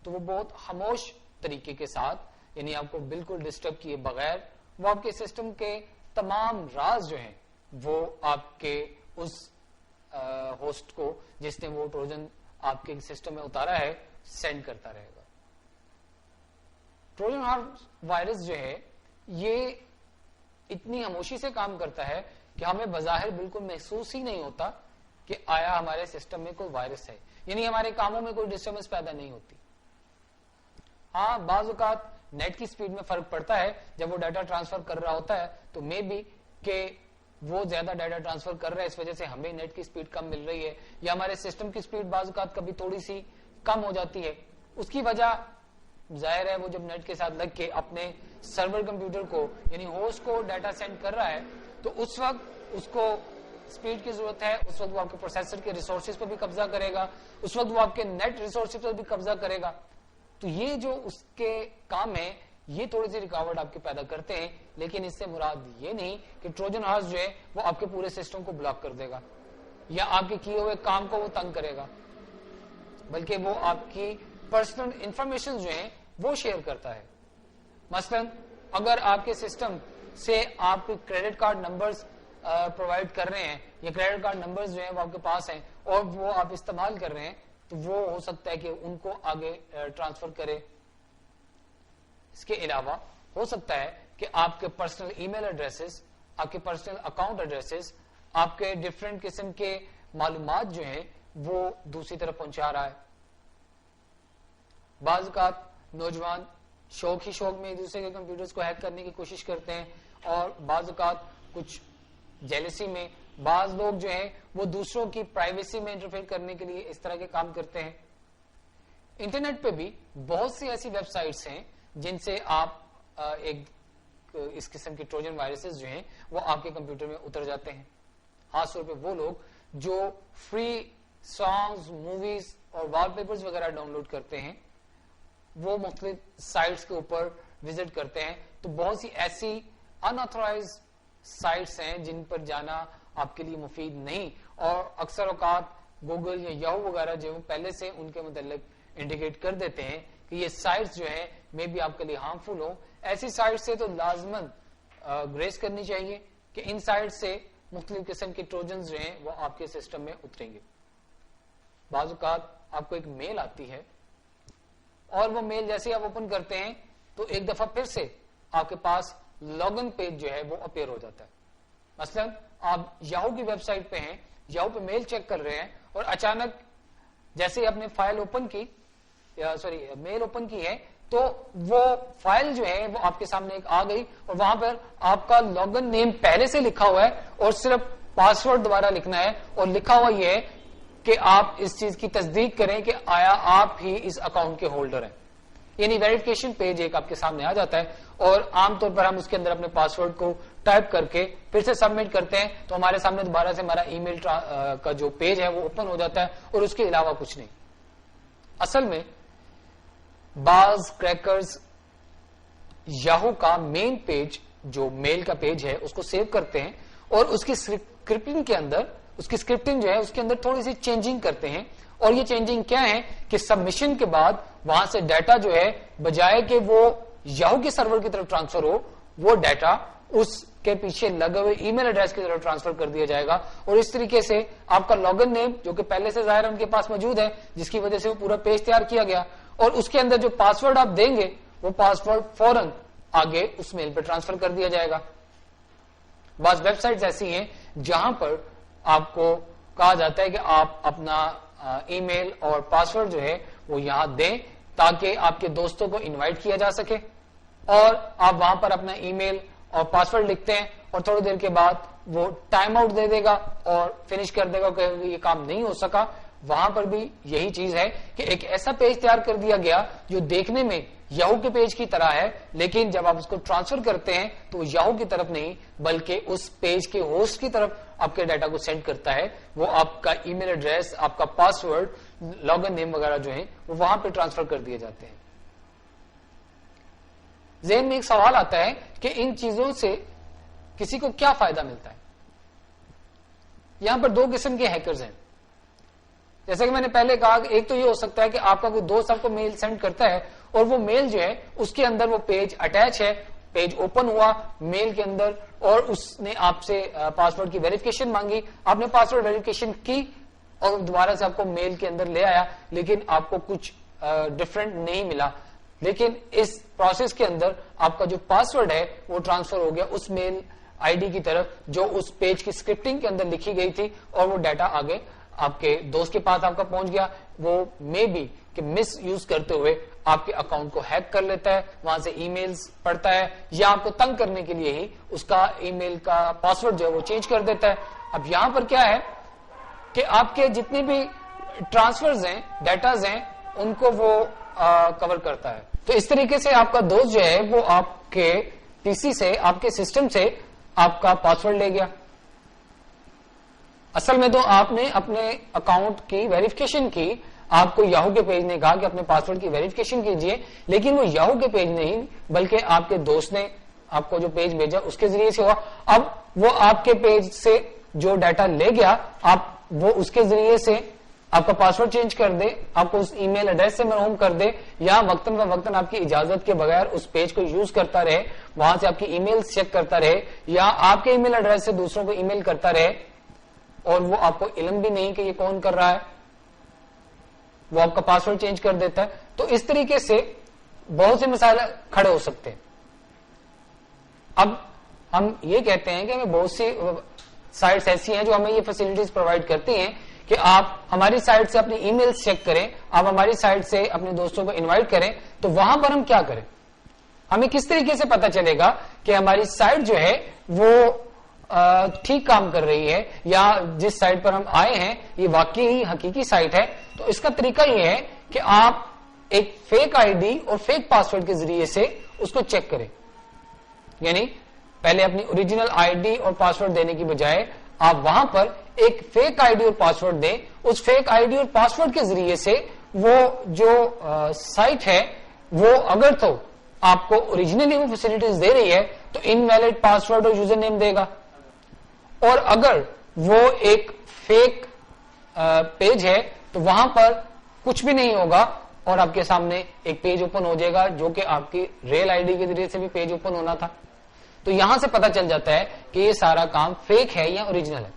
تو وہ بہت خاموش طریقے کے ساتھ, یعنی آپ کو بالکل ڈسٹرب کیے بغیر, وہ آپ کے سسٹم کے تمام راز جو ہیں وہ آپ کے اس ہوسٹ کو جس نے وہ ٹروجن آپ کے سسٹم میں اتارا ہے سینڈ کرتا رہے گا. ٹروجن ہارس وائرس جو ہے یہ اتنی خاموشی سے کام کرتا ہے کہ ہمیں بظاہر بالکل محسوس ہی نہیں ہوتا کہ آیا ہمارے سسٹم میں کوئی وائرس ہے، یعنی ہمارے کاموں میں کوئی ڈسٹربنس پیدا نہیں ہوتی. ہاں بعض اوقات نیٹ کی سپیڈ میں فرق پڑتا ہے، جب وہ ڈیٹا ٹرانسفر کر رہا ہوتا ہے تو مے بی کہ وہ زیادہ ڈیٹا ٹرانسفر کر رہا ہے، اس وجہ سے ہمیں نیٹ کی سپیڈ کم مل رہی ہے، یا ہمارے سسٹم کی سپیڈ بعض اوقات کبھی تھوڑی سی کم ہو جاتی ہے. اس کی وجہ ظاہر ہے وہ جب نیٹ کے ساتھ لگ کے اپنے سرور کمپیوٹر کو یعنی ہوسٹ کو ڈیٹا سینڈ کر رہا ہے تو اس وقت اس کو سپیڈ کی ضرورت ہے، اس وقت وہ آپ کے پروسیسر کے ریسورسز پر بھی قبضہ کرے گا، اس وقت وہ آپ کے نیٹ ریسورسز پر بھی قبضہ کرے گا. تو یہ جو اس کے کام ہے یہ تھوڑی سی رکاوٹ آپ کے پیدا کرتے ہیں، لیکن اس سے مراد یہ نہیں کہ ٹروجن ہارس جو ہے وہ آپ کے پورے سسٹم کو بلاک کر دے گا یا آپ کے کیے ہوئے کام کو وہ تنگ کرے گا، بلکہ وہ آپ کی پرسنل انفارمیشن جو ہیں وہ شیئر کرتا ہے. مثلا اگر آپ کے سسٹم سے آپ کریڈٹ کارڈ نمبرز پرووائڈ کر رہے ہیں یا کریڈٹ کارڈ نمبرز جو ہیں وہ آپ کے پاس ہیں اور وہ آپ استعمال کر رہے ہیں تو وہ ہو سکتا ہے کہ ان کو آگے ٹرانسفر کرے. اس کے علاوہ ہو سکتا ہے کہ آپ کے پرسنل ای میل ایڈریسز، آپ کے پرسنل اکاؤنٹ ایڈریسز، آپ کے ڈفرینٹ قسم کے معلومات جو ہیں وہ دوسری طرف پہنچا رہا ہے. بعض اوقات نوجوان شوق ہی شوق میں ایک دوسرے کے کمپیوٹرز کو ہیک کرنے کی کوشش کرتے ہیں، اور بعض اوقات کچھ جیلسی میں بعض لوگ جو ہیں وہ دوسروں کی پرائیویسی میں انٹرفیئر کرنے کے لیے اس طرح کے کام کرتے ہیں. انٹرنیٹ پہ بھی بہت سی ایسی ویب سائٹس ہیں جن سے آپ اس قسم کے ٹروجن وائرسز جو ہیں وہ آپ کے کمپیوٹر میں اتر جاتے ہیں. خاص طور پہ وہ لوگ جو فری سانگز، موویز اور وال پیپرز وغیرہ ڈاؤن لوڈ کرتے ہیں، وہ مختلف سائٹس کے اوپر وزٹ کرتے ہیں. تو بہت سی ایسی انآتھورائز سائٹس ہیں جن پر جانا آپ کے لیے مفید نہیں، اور اکثر اوقات گوگل یا یاہو وغیرہ جو پہلے سے ان کے متعلق انڈیکیٹ کر دیتے ہیں کہ یہ سائٹس جو ہیں میں بھی آپ کے لیے ہارمفل ہوں. ایسی سائٹ سے تو لازماً گریز کرنی چاہیے کہ ان سائٹ سے مختلف قسم کے ٹروجنز جو ہیں وہ آپ کے سسٹم میں اتریں گے. بعض اوقات آپ کو ایک میل آتی ہے اور وہ میل جیسے آپ اوپن کرتے ہیں تو ایک دفعہ پھر سے آپ کے پاس لاگ ان پیج جو ہے وہ اپیئر ہو جاتا ہے. مثلا آپ یاہو کی ویب سائٹ پہ ہیں، یاہو پہ میل چیک کر رہے ہیں اور اچانک جیسے ہی آپ نے فائل اوپن کی میل اوپن کی ہے تو وہ فائل جو ہے وہ آپ کے سامنے ایک آ گئی اور وہاں پر آپ کا لاگ ان نیم پہلے سے لکھا ہوا ہے اور صرف پاسورڈ دوبارہ لکھنا ہے، اور لکھا ہوا یہ ہے کہ آپ اس چیز کی تصدیق کریں کہ آیا آپ ہی اس اکاؤنٹ کے ہولڈر ہیں. یعنی ویریفیکیشن پیج ایک آپ کے سامنے آ جاتا ہے، اور عام طور پر ہم اس کے اندر اپنے پاسورڈ کو ٹائپ کر کے پھر سے سبمٹ کرتے ہیں تو ہمارے سامنے دوبارہ سے ہمارا ای میل کا جو پیج ہے وہ اوپن ہو جاتا ہے اور اس کے علاوہ کچھ نہیں. اصل میں بعض کریکرز یاہو کا مین پیج جو میل کا پیج ہے اس کو سیو کرتے ہیں اور اس کی اسکرپٹنگ کے اندر اس کی اسکرپٹنگ جو ہے اس کے اندر تھوڑی سی چینجنگ کرتے ہیں. اور یہ چینجنگ کیا ہے کہ سبمیشن کے بعد وہاں سے ڈیٹا جو ہے بجائے کہ وہ یاہو کے سرور کی طرف ٹرانسفر ہو، وہ ڈیٹا اس کے پیچھے لگے ہوئے ای میل ایڈریس کی طرف ٹرانسفر کر دیا جائے گا. اور اس طریقے سے آپ کا لاگ ان نیم جو کہ پہلے سے ظاہر ان کے پاس موجود ہے، جس کی وجہ سے وہ پورا پیج تیار کیا گیا، اور اس کے اندر جو پاسورڈ آپ دیں گے وہ پاسورڈ فوراً آگے اس میل پہ ٹرانسفر کر دیا جائے گا. بعض ویب سائٹس ایسی ہیں جہاں پر آپ کو کہا جاتا ہے کہ آپ اپنا ای میل اور پاسورڈ جو ہے وہ یہاں دیں تاکہ آپ کے دوستوں کو انوائٹ کیا جا سکے، اور آپ وہاں پر اپنا ای میل اور پاسورڈ لکھتے ہیں اور تھوڑی دیر کے بعد وہ ٹائم آؤٹ دے دے گا اور فنش کر دے گا کہ یہ کام نہیں ہو سکا. وہاں پر بھی یہی چیز ہے کہ ایک ایسا پیج تیار کر دیا گیا جو دیکھنے میں یاہو کے پیج کی طرح ہے، لیکن جب آپ اس کو ٹرانسفر کرتے ہیں تو یاہو کی طرف نہیں بلکہ اس پیج کے ہوسٹ کی طرف آپ کے ڈیٹا کو سینڈ کرتا ہے. وہ آپ کا ای میل ایڈریس، آپ کا پاسورڈ، لاگ ان نیم وغیرہ جو ہے وہ وہاں پہ ٹرانسفر کر دیے جاتے ہیں. ذہن میں ایک سوال آتا ہے کہ ان چیزوں سے کسی کو کیا فائدہ ملتا ہے. یہاں پر دو قسم کے ہیکرز ہیں. جیسا کہ میں نے پہلے کہا کہ ایک تو یہ ہو سکتا ہے کہ آپ کا کوئی دوست آپ کو میل سینڈ کرتا ہے اور وہ میل جو ہے اس کے اندر وہ پیج اٹیچ ہے، پیج اوپن ہوا میل کے اندر، اور اس نے آپ سے پاسورڈ کی ویریفیکیشن مانگی، آپ نے پاسورڈ ویریفیکیشن کی اور دوبارہ سے آپ کو میل کے اندر لے آیا، لیکن آپ کو کچھ ڈفرینٹ نہیں ملا. لیکن اس پروسیس کے اندر آپ کا جو پاسورڈ ہے وہ ٹرانسفر ہو گیا اس میل آئی ڈی کی طرف جو اس پیج کی اسکرپٹنگ کے اندر لکھی گئی تھی, اور وہ ڈیٹا آگے آپ کے دوست کے پاس آپ کا پہنچ گیا. وہ مے بی کہ مس یوز کرتے ہوئے آپ کے اکاؤنٹ کو ہیک کر لیتا ہے, وہاں سے ای میلز پڑھتا ہے, یا آپ کو تنگ کرنے کے لیے ہی اس کا ای میل کا پاسورڈ جو ہے وہ چینج کر دیتا ہے. اب یہاں پر کیا ہے کہ آپ کے جتنے بھی ٹرانسفرز ہیں, ڈیٹاز ہیں, ان کو وہ کور کرتا ہے. تو اس طریقے سے آپ کا دوست جو ہے وہ آپ کے پی سی سے, آپ کے سسٹم سے آپ کا پاسورڈ لے گیا. اصل میں تو آپ نے اپنے اکاؤنٹ کی ویریفیکیشن کی, آپ کو یاہو کے پیج نے کہا کہ اپنے پاسورڈ کی ویریفیکیشن کیجئے, لیکن وہ یاہو کے پیج نہیں بلکہ آپ کے دوست نے آپ کو جو پیج بھیجا اس کے ذریعے سے ہوا. اب وہ آپ کے پیج سے جو ڈیٹا لے گیا, آپ وہ اس کے ذریعے سے آپ کا پاسورڈ چینج کر دے, آپ کو اس ای میل ایڈریس سے محروم کر دے, یا وقتاً فوقتاً آپ کی اجازت کے بغیر اس پیج کو یوز کرتا رہے, وہاں سے آپ کی ای میل چیک کرتا رہے, یا آپ کے ای میل ایڈریس سے دوسروں کو ای میل کرتا رہے, اور وہ آپ کو علم بھی نہیں کہ یہ کون کر رہا ہے, وہ آپ کا پاسورڈ چینج کر دیتا ہے. تو اس طریقے سے بہت سے مسائل کھڑے ہو سکتے ہیں. اب ہم یہ کہتے ہیں کہ ہمیں بہت سی سائٹس ایسی ہیں جو ہمیں یہ فیسلٹیز پرووائڈ کرتی ہیں کہ آپ ہماری سائٹ سے اپنی ای میل چیک کریں, آپ ہماری سائٹ سے اپنے دوستوں کو انوائٹ کریں. تو وہاں پر ہم کیا کریں, ہمیں کس طریقے سے پتا چلے گا کہ ہماری سائٹ جو ہے وہ ٹھیک کام کر رہی ہے, یا جس سائٹ پر ہم آئے ہیں یہ واقعی حقیقی سائٹ ہے. تو اس کا طریقہ یہ ہے کہ آپ ایک فیک آئی ڈی اور فیک پاسورڈ کے ذریعے سے اس کو چیک کریں. یعنی پہلے اپنی اوریجنل آئی ڈی اور پاسورڈ دینے کی بجائے آپ وہاں پر ایک فیک آئی ڈی اور پاسورڈ دیں. اس فیک آئی ڈی اور پاسورڈ کے ذریعے سے وہ جو سائٹ ہے وہ اگر تو آپ کو اوریجنلی وہ فیسلٹیز دے رہی ہے تو انویلڈ پاسورڈ اور یوزر نیم دے گا, اور اگر وہ ایک فیک پیج ہے تو وہاں پر کچھ بھی نہیں ہوگا, اور آپ کے سامنے ایک پیج اوپن ہو جائے گا جو کہ آپ کی ریل آئی ڈی کے ذریعے سے بھی پیج اوپن ہونا تھا. تو یہاں سے پتا چل جاتا ہے کہ یہ سارا کام فیک ہے یا اوریجنل ہے.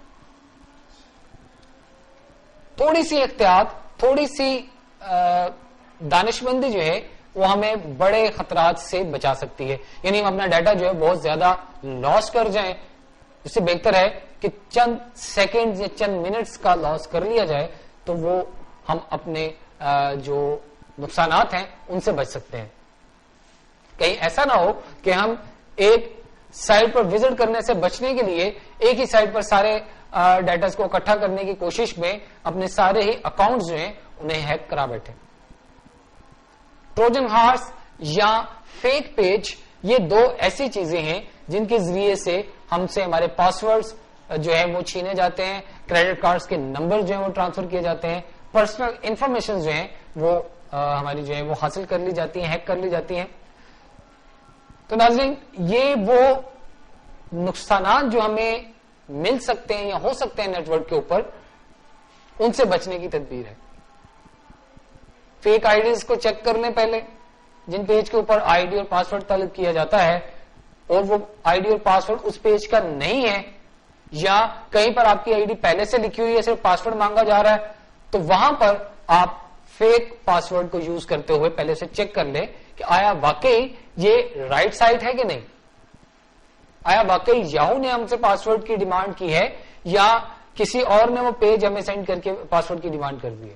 تھوڑی سی احتیاط, تھوڑی سی دانشمندی جو ہے وہ ہمیں بڑے خطرات سے بچا سکتی ہے. یعنی ہم اپنا ڈیٹا جو ہے بہت زیادہ لاس کر جائیں, اس سے بہتر ہے کہ چند سیکنڈ یا چند منٹس کا لاس کر لیا جائے, تو وہ ہم اپنے جو نقصانات ہیں ان سے بچ سکتے ہیں. کہیں ایسا نہ ہو کہ ہم ایک سائٹ پر وزٹ کرنے سے بچنے کے لیے ایک ہی سائٹ پر سارے ڈیٹاز کو اکٹھا کرنے کی کوشش میں اپنے سارے ہی اکاؤنٹس جو ہیں انہیں ہیک کرا بیٹھے. ٹروجن ہارس یا فیک پیج, یہ دو ایسی چیزیں ہیں جن کے ذریعے سے ہم سے ہمارے پاسورڈز جو ہے وہ چھینے جاتے ہیں, کریڈٹ کارڈز کے نمبر جو ہیں وہ ٹرانسفر کیے جاتے ہیں, پرسنل انفارمیشن جو ہیں وہ ہماری جو ہے وہ حاصل کر لی جاتی ہیں, ہیک کر لی جاتی ہیں. تو ناظرین, یہ وہ نقصانات جو ہمیں مل سکتے ہیں یا ہو سکتے ہیں نیٹ ورک کے اوپر, ان سے بچنے کی تدبیر ہے. فیک آئی ڈیز کو چیک کر لیں پہلے, جن پیج کے اوپر آئی ڈی اور پاسورڈ طلب کیا جاتا ہے اور وہ آئی ڈی اور پاسورڈ اس پیج کا نہیں ہے, یا کہیں پر آپ کی آئی ڈی پہلے سے لکھی ہوئی ہے صرف پاسورڈ مانگا جا رہا ہے, تو وہاں پر آپ فیک پاسورڈ کو یوز کرتے ہوئے پہلے سے چیک کر لیں کہ آیا واقعی یہ رائٹ سائٹ ہے کہ نہیں, آیا واقعی یاہو نے ہم سے پاسورڈ کی ڈیمانڈ کی ہے یا کسی اور نے وہ پیج ہمیں سینڈ کر کے پاسورڈ کی ڈیمانڈ کر دی ہے,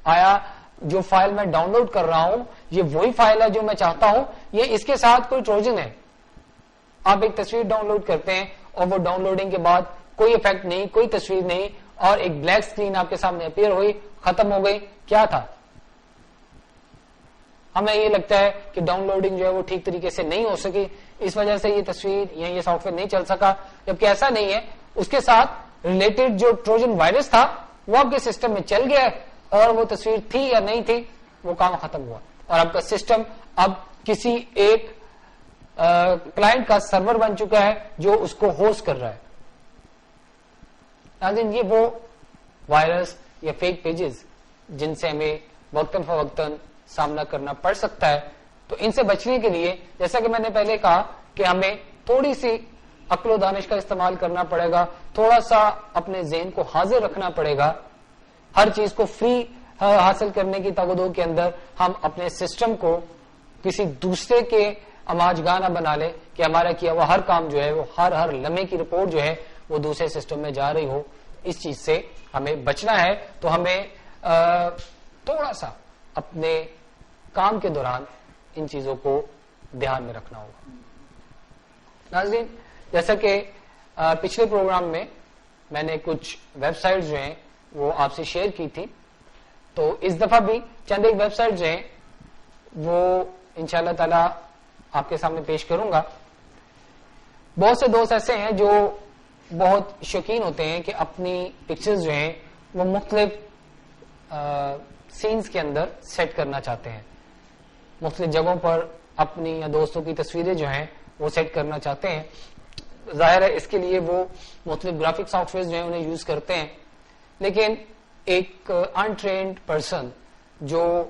آیا جو فائل میں ڈاؤن لوڈ کر رہا ہوں یہ وہی فائل ہے جو میں چاہتا ہوں, یہ اس کے ساتھ کوئی ٹروجن ہے. آپ ایک تصویر ڈاؤن لوڈ کرتے ہیں اور وہ ڈاؤن لوڈنگ کے بعد کوئی افیکٹ نہیں, کوئی تصویر نہیں, اور ایک بلیک اسکرین آپ کے سامنے اپیئر ہوئی, ختم ہو گئی, کیا تھا؟ ہمیں یہ لگتا ہے کہ ڈاؤن لوڈنگ جو ہے وہ ٹھیک طریقے سے نہیں ہو سکی, اس وجہ سے یہ تصویر یا یہ سافٹ ویئر نہیں چل سکا, جبکہ ایسا نہیں ہے. اس کے ساتھ ریلیٹڈ جو ٹروجن وائرس تھا وہ آپ کے سسٹم میں چل گیا, اور وہ تصویر تھی یا نہیں تھی وہ کام ختم ہوا, اور آپ کا سسٹم اب کسی ایک کلائنٹ کا سرور بن چکا ہے جو اس کو ہوسٹ کر رہا ہے. ناظرین, یہ وہ وائرس یا فیک پیجز جن سے ہمیں وقتاً فوقتاً سامنا کرنا پڑ سکتا ہے. تو ان سے بچنے کے لیے جیسا کہ میں نے پہلے کہا کہ ہمیں تھوڑی سی عقل و دانش کا استعمال کرنا پڑے گا, تھوڑا سا اپنے ذہن کو حاضر رکھنا پڑے گا, ہر چیز کو فری حاصل کرنے کی تگودو کے اندر ہم اپنے سسٹم کو کسی دوسرے کے اماجگاہ نہ بنا لے کہ ہمارا کیا وہ ہر کام جو ہے وہ ہر لمحے کی رپورٹ جو ہے وہ دوسرے سسٹم میں جا رہی ہو. اس چیز سے ہمیں بچنا ہے. تو ہمیں تھوڑا سا اپنے کام کے دوران ان چیزوں کو دھیان میں رکھنا ہوگا. ناظرین، جیسا کہ پچھلے پروگرام میں نے کچھ ویب سائٹ جو ہیں وہ آپ سے شیئر کی تھی، تو اس دفعہ بھی چند ایک ویب سائٹ جو ہیں وہ انشاءاللہ تعالی آپ کے سامنے پیش کروں گا. بہت سے دوست ایسے ہیں جو بہت شوقین ہوتے ہیں کہ اپنی پکچرز جو ہیں وہ مختلف سینز کے اندر سیٹ کرنا چاہتے ہیں، مختلف جگہوں پر اپنی یا دوستوں کی تصویریں جو ہیں وہ سیٹ کرنا چاہتے ہیں. ظاہر ہے اس کے لیے وہ مختلف گرافک سافٹ ویئر جو ہیں انہیں یوز کرتے ہیں، لیکن ایک انٹرینڈ پرسن جو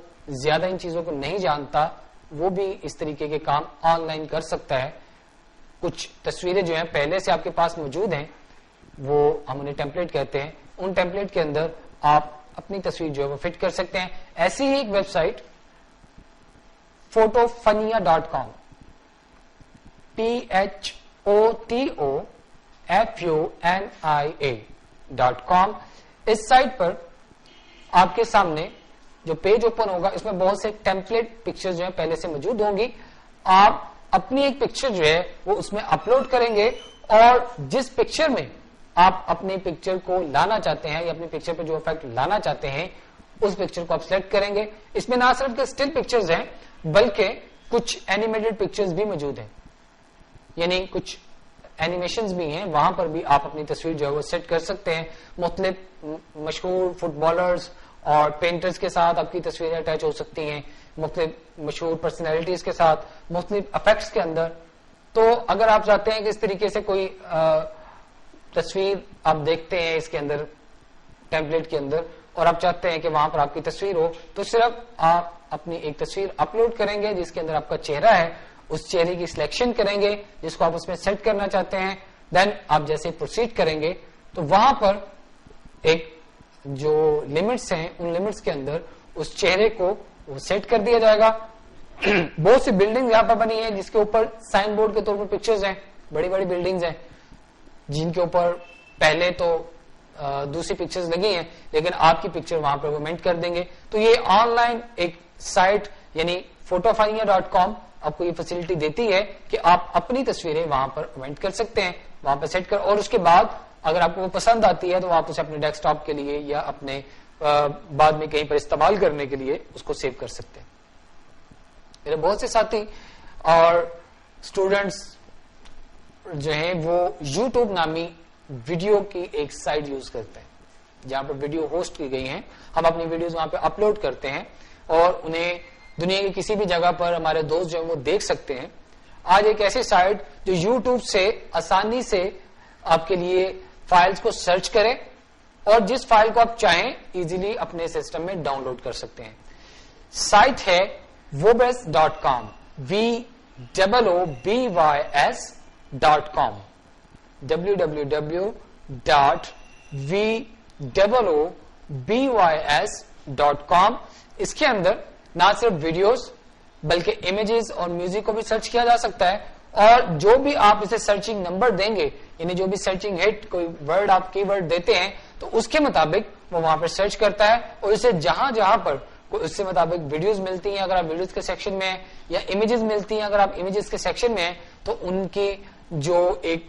زیادہ ان چیزوں کو نہیں جانتا وہ بھی اس طریقے کے کام آن لائن کر سکتا ہے. کچھ تصویریں جو ہیں پہلے سے آپ کے پاس موجود ہیں، وہ ہم انہیں ٹیمپلیٹ کہتے ہیں. ان ٹیمپلیٹ کے اندر آپ اپنی تصویر جو ہے وہ فٹ کر سکتے ہیں. ایسی ہی ایک ویب سائٹ photofania.com PHOTOFUNIA.com. اس سائٹ پر آپ کے سامنے جو پیج اوپن ہوگا اس میں بہت سے ٹیمپلیٹ پکچر جو ہیں پہلے سے موجود ہوں گی. آپ اپنی ایک پکچر جو ہے وہ اس میں اپلوڈ کریں گے اور جس پکچر میں آپ اپنی پکچر کو لانا چاہتے ہیں یا اپنی پکچر پہ جو افیکٹ لانا چاہتے ہیں اس پکچر کو آپ سلیکٹ کریں گے. اس میں نہ صرف کے اسٹل پکچرز ہیں بلکہ کچھ اینیمیٹڈ پکچرز بھی موجود ہیں، یعنی کچھ اینیمیشنز بھی ہیں. وہاں پر بھی آپ اپنی تصویر جو ہے وہ سیٹ کر سکتے ہیں. مختلف مشہور فٹ بالرز اور پینٹرز کے ساتھ آپ کی تصویریں اٹیچ ہو سکتی ہیں، مختلف مشہور پرسنالٹیز کے ساتھ، مختلف افیکٹس کے اندر. تو اگر آپ چاہتے ہیں کہ اس طریقے سے کوئی تصویر آپ دیکھتے ہیں اس کے اندر ٹیمپلیٹ کے اندر اور آپ چاہتے ہیں کہ وہاں پر آپ کی تصویر ہو، تو صرف آپ اپنی ایک تصویر اپلوڈ کریں گے جس کے اندر آپ کا چہرہ ہے. اس چہرے کی سلیکشن کریں گے جس کو آپ اس میں سیٹ کرنا چاہتے ہیں. دین آپ جیسے پروسیڈ کریں گے تو وہاں پر ایک جو لمٹس ہیں ان لمٹس کے اندر اس چہرے کو وہ سیٹ کر دیا جائے گا. بہت سی بلڈنگ یہاں پر بنی ہیں جس کے اوپر سائن بورڈ کے طور پر پکچرز ہیں. بڑی بڑی بلڈنگز ہیں جن کے اوپر پہلے تو دوسری پکچرز لگی ہیں لیکن آپ کی پکچر وہاں پر وہ مینٹ کر دیں گے. تو یہ آن لائن ایک سائٹ یعنی photofania.com آپ کو یہ فیسلٹی دیتی ہے کہ آپ اپنی تصویریں وہاں پر کمنٹ کر سکتے ہیں، وہاں پر سیٹ کر، اور اس کے بعد اگر آپ کو وہ پسند آتی ہے تو آپ اسے اپنے ڈیسک ٹاپ کے لیے یا اپنے بعد میں کہیں پر استعمال کرنے کے لیے اس کو سیو کر سکتے ہیں. میرے بہت سے ساتھی اور اسٹوڈینٹس جو ہیں وہ یوٹیوب نامی ویڈیو کی ایک سائٹ یوز کرتے ہیں جہاں پر ویڈیو ہوسٹ کی گئی ہیں. ہم اپنی ویڈیوز وہاں پہ اپلوڈ کرتے ہیں اور انہیں دنیا کی کسی بھی جگہ پر ہمارے دوست جو ہیں وہ دیکھ سکتے ہیں. آج ایک ایسی سائٹ جو یوٹیوب سے آسانی سے آپ کے لیے فائلز کو سرچ کرے اور جس فائل کو آپ چاہیں ایزیلی اپنے سسٹم میں ڈاؤن لوڈ کر سکتے ہیں. سائٹ ہے wobes.com www.wobys.com www.wobys.com. اس کے اندر نہ صرف ویڈیوز بلکہ امیجز اور میوزک کو بھی سرچ کیا جا سکتا ہے اور جو بھی آپ اسے سرچنگ نمبر دیں گے یعنی جو بھی سرچنگ ہٹ کوئی ورڈ آپ کی ورڈ دیتے ہیں تو اس کے مطابق وہ وہاں پر سرچ کرتا ہے اور اسے جہاں جہاں پر اس سے مطابق ویڈیوز ملتی ہیں اگر آپ ویڈیوز کے سیکشن میں ہیں یا امیجز ملتی ہیں اگر آپ امیجز کے سیکشن میں ہیں تو ان کی جو ایک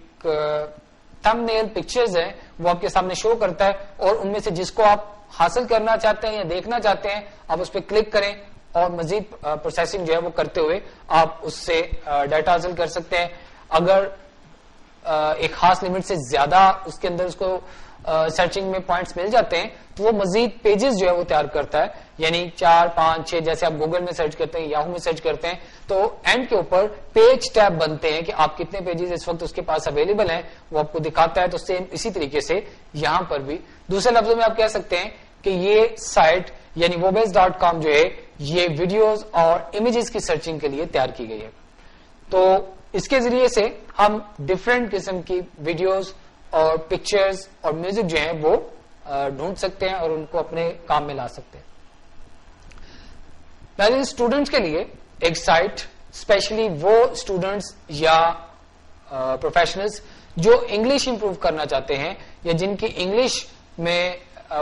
تھم نیل پکچرز ہیں وہ آپ کے سامنے شو کرتا ہے اور ان میں سے جس کو آپ حاصل کرنا چاہتے ہیں یا دیکھنا چاہتے ہیں آپ اس پہ کلک کریں اور مزید پروسیسنگ جو ہے وہ کرتے ہوئے آپ اس سے ڈیٹا حاصل کر سکتے ہیں. اگر ایک خاص لمٹ سے زیادہ اس کے اندر اس کو سرچنگ میں پوائنٹس مل جاتے ہیں تو وہ مزید پیجز جو ہے وہ تیار کرتا ہے یعنی 4 5 6 جیسے آپ گوگل میں سرچ کرتے ہیں یاہو میں سرچ کرتے ہیں تو اینڈ کے اوپر پیج ٹیب بنتے ہیں کہ آپ کتنے پیجز اس وقت اس کے پاس اویلیبل ہیں وہ آپ کو دکھاتا ہے. تو سیم اسی طریقے سے یہاں پر بھی دوسرے لفظوں میں آپ کہہ سکتے ہیں کہ یہ سائٹ یعنی wobes.com جو ہے یہ ویڈیوز اور امیجز کی سرچنگ کے لیے تیار کی گئی ہے. تو اس کے ذریعے سے ہم ڈفرینٹ قسم کی ویڈیوز اور پکچرز اور میوزک جو ہیں وہ ڈھونڈ سکتے ہیں اور ان کو اپنے کام میں لا سکتے ہیں. اسٹوڈنٹس کے لیے ایک سائٹ اسپیشلی وہ اسٹوڈنٹس یا پروفیشنلز جو انگلش امپروو کرنا چاہتے ہیں یا جن کی انگلش میں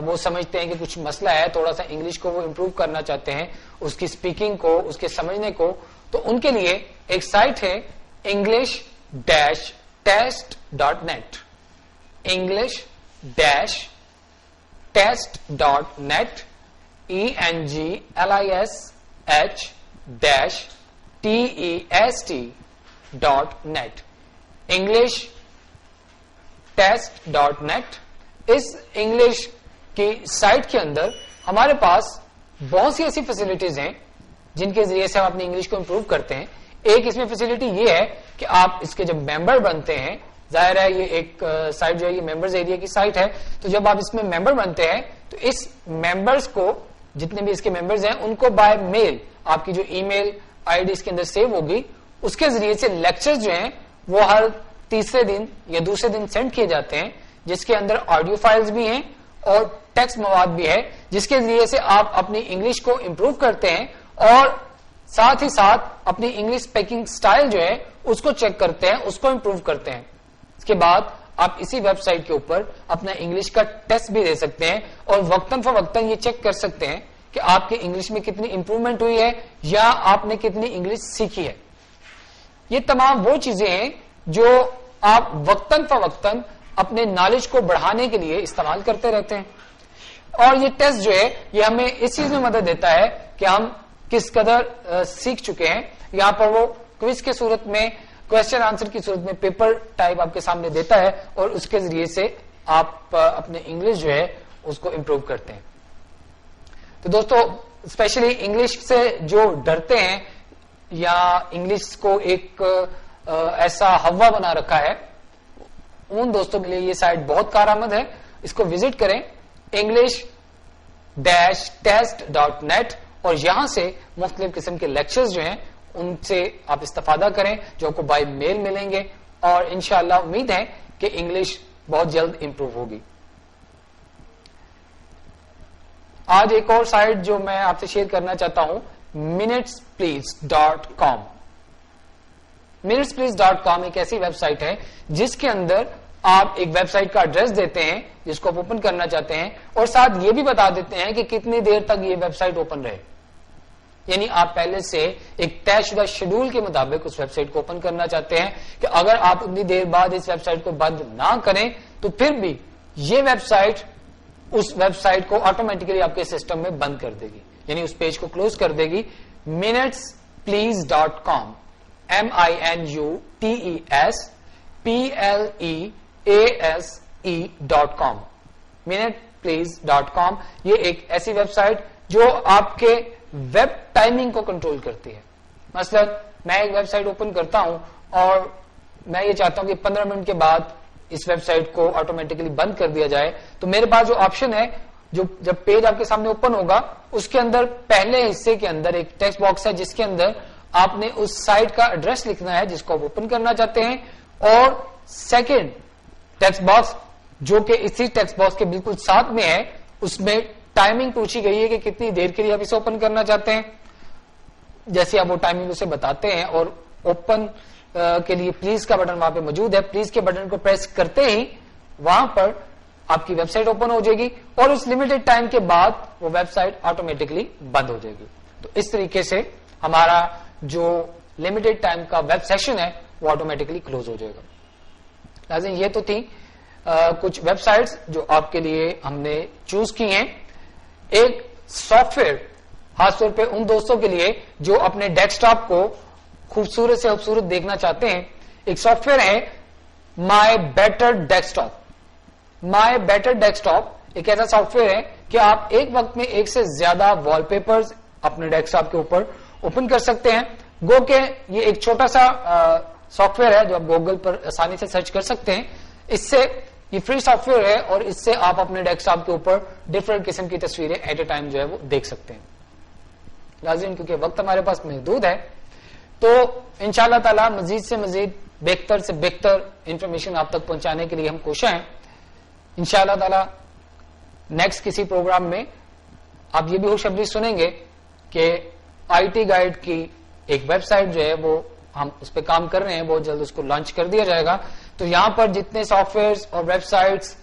وہ سمجھتے ہیں کہ کچھ مسئلہ ہے, تھوڑا سا انگلش کو وہ امپروو کرنا چاہتے ہیں, اس کی اسپیکنگ کو, اس کے سمجھنے کو, تو ان کے لیے ایک سائٹ ہے English-test.net. English-test.net. English-test.net. English-test.net. اس انگلش کی سائٹ کے اندر ہمارے پاس بہت سی ایسی فیسلٹیز ہیں جن کے ذریعے سے ہم اپنی انگلش کو امپروو کرتے ہیں. ایک اس میں فیسلٹی یہ ہے کہ آپ اس کے جب ممبر بنتے ہیں, ظاہر ہے یہ ایک سائٹ جو ہے یہ ممبرز ایریا کی سائٹ ہے, تو جب آپ اس میں ممبر بنتے ہیں تو اس ممبرز کو, جتنے بھی اس کے ممبرز ہیں, ان کو بائی میل آپ کی جو ای میل آئی ڈی اس کے اندر سیو ہوگی, اس کے ذریعے سے لیکچر جو ہیں وہ ہر تیسرے دن یا دوسرے دن سینڈ کیے جاتے ہیں, جس کے اندر آڈیو فائلز بھی ہیں اور ٹیکسٹ مواد بھی ہے, جس کے ذریعے سے آپ اپنی انگلش کو امپروو کرتے ہیں اور ساتھ ہی ساتھ اپنی انگلش اسپیکنگ سٹائل جو ہے اس کو چیک کرتے ہیں, اس کو امپروو کرتے ہیں. اس کے بعد آپ اسی ویب سائٹ کے اوپر اپنا انگلش کا ٹیسٹ بھی دے سکتے ہیں اور وقتاً فوقتاً یہ چیک کر سکتے ہیں کہ آپ کے انگلش میں کتنی امپروومنٹ ہوئی ہے یا آپ نے کتنی انگلش سیکھی ہے. یہ تمام وہ چیزیں ہیں جو آپ وقتاً فوقتاً اپنے نالج کو بڑھانے کے لیے استعمال کرتے رہتے ہیں. اور یہ ٹیسٹ جو ہے یہ ہمیں اس چیز میں مدد دیتا ہے کہ ہم کس قدر سیکھ چکے ہیں. یہاں پر وہ کوئز کے صورت میں, کوشچن آنسر کی صورت میں پیپر ٹائپ آپ کے سامنے دیتا ہے اور اس کے ذریعے سے آپ اپنے انگلش جو ہے اس کو امپروو کرتے ہیں. تو دوستو اسپیشلی انگلش سے جو ڈرتے ہیں یا انگلش کو ایک ایسا ہوا بنا رکھا ہے, ان دوستوں کے لیے یہ سائٹ بہت کارآمد ہے. اس کو وزٹ کریں English-test.net اور یہاں سے مختلف قسم کے لیکچرز جو ہیں ان سے آپ استفادہ کریں جو آپ کو بائی میل ملیں گے, اور انشاءاللہ امید ہے کہ انگلش بہت جلد امپروو ہوگی. آج ایک اور سائٹ جو میں آپ سے شیئر کرنا چاہتا ہوں minutesplease.com. minutesplease.com ایک ایسی ویب سائٹ ہے جس کے اندر آپ ایک ویب سائٹ کا ایڈریس دیتے ہیں جس کو آپ اوپن کرنا چاہتے ہیں, اور ساتھ یہ بھی بتا دیتے ہیں کہ کتنی دیر تک یہ ویب سائٹ اوپن رہے. یعنی آپ پہلے سے ایک طے شدہ شیڈول کے مطابق اس ویب سائٹ کو اوپن کرنا چاہتے ہیں کہ اگر آپ اتنی دیر بعد اس ویب سائٹ کو بند نہ کریں تو پھر بھی یہ ویب سائٹ اس ویب سائٹ کو آٹومیٹکلی آپ کے سسٹم میں بند کر دے گی, یعنی اس پیج کو کلوز کر دے گی. minutesplease.com minutesplease.com minutesplease.com. یہ ایک ایسی ویب سائٹ جو آپ کے ویب ٹائمنگ کو کنٹرول کرتی ہے. مثلا میں ایک ویب سائٹ اوپن کرتا ہوں اور میں یہ چاہتا ہوں کہ 15 منٹ کے بعد اس ویب سائٹ کو آٹومیٹکلی بند کر دیا جائے, تو میرے پاس جو آپشن ہے, جو جب پیج آپ کے سامنے اوپن ہوگا اس کے اندر پہلے حصے کے اندر ایک ٹیکسٹ باکس ہے جس کے اندر آپ نے اس سائٹ کا ایڈریس لکھنا ہے جس کو آپ اوپن کرنا چاہتے ہیں, اور سیکنڈ ٹیکسٹ باکس جو کہ اسی ٹیکسٹ باکس کے بالکل ساتھ میں ہے, اس میں ٹائمنگ پوچھی گئی ہے کہ کتنی دیر کے لیے آپ اسے اوپن کرنا چاہتے ہیں. جیسے آپ وہ ٹائمنگ اسے بتاتے ہیں اور اوپن کے لیے پلیز کا بٹن وہاں پہ موجود ہے, پلیز کے بٹن کو پریس کرتے ہی وہاں پر آپ کی ویب سائٹ اوپن ہو جائے گی اور اس لمیٹڈ ٹائم کے بعد وہ ویب سائٹ آٹومیٹکلی بند ہو جائے گی. تو اس طریقے سے ہمارا جو لمیٹڈ ٹائم کا ویب سیشن ہے وہ آٹومیٹکلی کلوز ہو جائے گا. لازم یہ تو تھی کچھ ویب سائٹس جو آپ کے لیے ہم نے چوز کی ہیں. ایک سافٹ ویئر خاص طور پہ ان دوستوں کے لیے جو اپنے ڈیسک ٹاپ کو خوبصورت سے خوبصورت دیکھنا چاہتے ہیں, ایک سافٹ ویئر ہے مائی بیٹر ڈیسک ٹاپ. مائی بیٹر ڈیسک ٹاپ ایک ایسا سافٹ ویئر ہے کہ آپ ایک وقت میں ایک سے زیادہ وال پیپرز اپنے ڈیسک ٹاپ کے اوپر اوپن کر سکتے ہیں. گو کہ یہ ایک چھوٹا سا سافٹ ویئر ہے جو آپ گوگل پر آسانی سے سرچ کر سکتے ہیں. اس سے یہ فری سافٹ ویئر ہے اور اس سے آپ اپنے ڈیسک ٹاپ کے اوپر ڈفرنٹ قسم کی تصویریں ایٹ اے ٹائم جو ہے وہ دیکھ سکتے ہیں. لازم کیونکہ وقت ہمارے پاس محدود ہے تو انشاءاللہ تعالی مزید سے مزید بہتر سے بہتر انفارمیشن آپ تک پہنچانے کے لیے ہم کوشاں ہیں. انشاءاللہ تعالی نیکسٹ کسی پروگرام میں آپ یہ بھی خوشخبری سنیں گے کہ IT گائیڈ کی ایک ویب سائٹ جو ہے وہ ہم اس پہ کام کر رہے ہیں, بہت جلد اس کو لانچ کر دیا جائے گا. تو یہاں پر جتنے سافٹ ویئر اور ویب سائٹس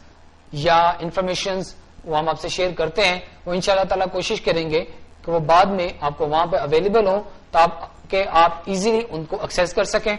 یا انفارمیشنز وہ ہم آپ سے شیئر کرتے ہیں, وہ انشاءاللہ تعالیٰ کوشش کریں گے کہ وہ بعد میں آپ کو وہاں پہ اویلیبل ہوں تاکہ آپ ایزیلی ان کو ایکسس کر سکیں.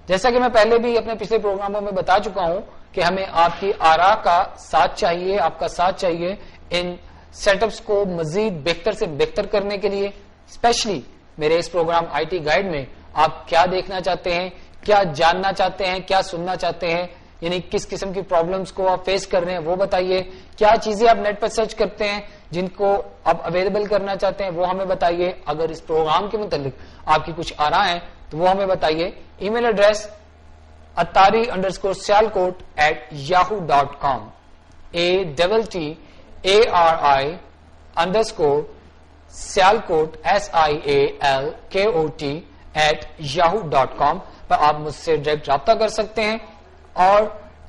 جیسا کہ میں پہلے بھی اپنے پچھلے پروگراموں میں بتا چکا ہوں کہ ہمیں آپ کی آراء کا ساتھ چاہیے, آپ کا ساتھ چاہیے ان سیٹ اپس کو مزید بہتر سے بہتر کرنے کے لیے. اسپیشلی میرے اس پروگرام IT گائیڈ میں آپ کیا دیکھنا چاہتے ہیں, کیا جاننا چاہتے ہیں, کیا سننا چاہتے ہیں, یعنی کس قسم کی پرابلمز کو آپ فیس کر رہے ہیں وہ بتائیے. کیا چیزیں آپ نیٹ پر سرچ کرتے ہیں جن کو آپ اویلیبل کرنا چاہتے ہیں وہ ہمیں بتائیے. اگر اس پروگرام کے متعلق آپ کی کچھ آراء ہیں تو وہ ہمیں بتائیے. ای mail address attari_sialkot@yahoo.com attari_sialkot @yahoo.com پر آپ مجھ سے ڈائریکٹ رابطہ کر سکتے ہیں اور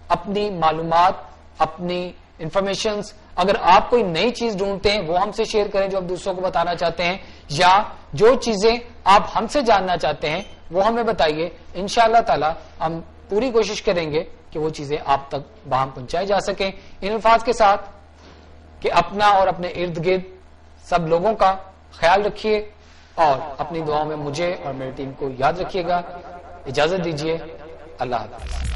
اپنی معلومات, اپنی انفارمیشنز, اگر آپ کوئی نئی چیز ڈھونڈتے ہیں وہ ہم سے شیئر کریں جو آپ دوسروں کو بتانا چاہتے ہیں, یا جو چیزیں آپ ہم سے جاننا چاہتے ہیں وہ ہمیں بتائیے. انشاءاللہ تعالی ہم پوری کوشش کریں گے کہ وہ چیزیں آپ تک باہم پہنچائی جا سکیں. ان الفاظ کے ساتھ کہ اپنا اور اپنے ارد گرد سب لوگوں کا خیال رکھیے اور اپنی دعاؤں میں مجھے اور میری ٹیم کو یاد رکھیے گا. اجازت دیجیے. اللہ حافظ.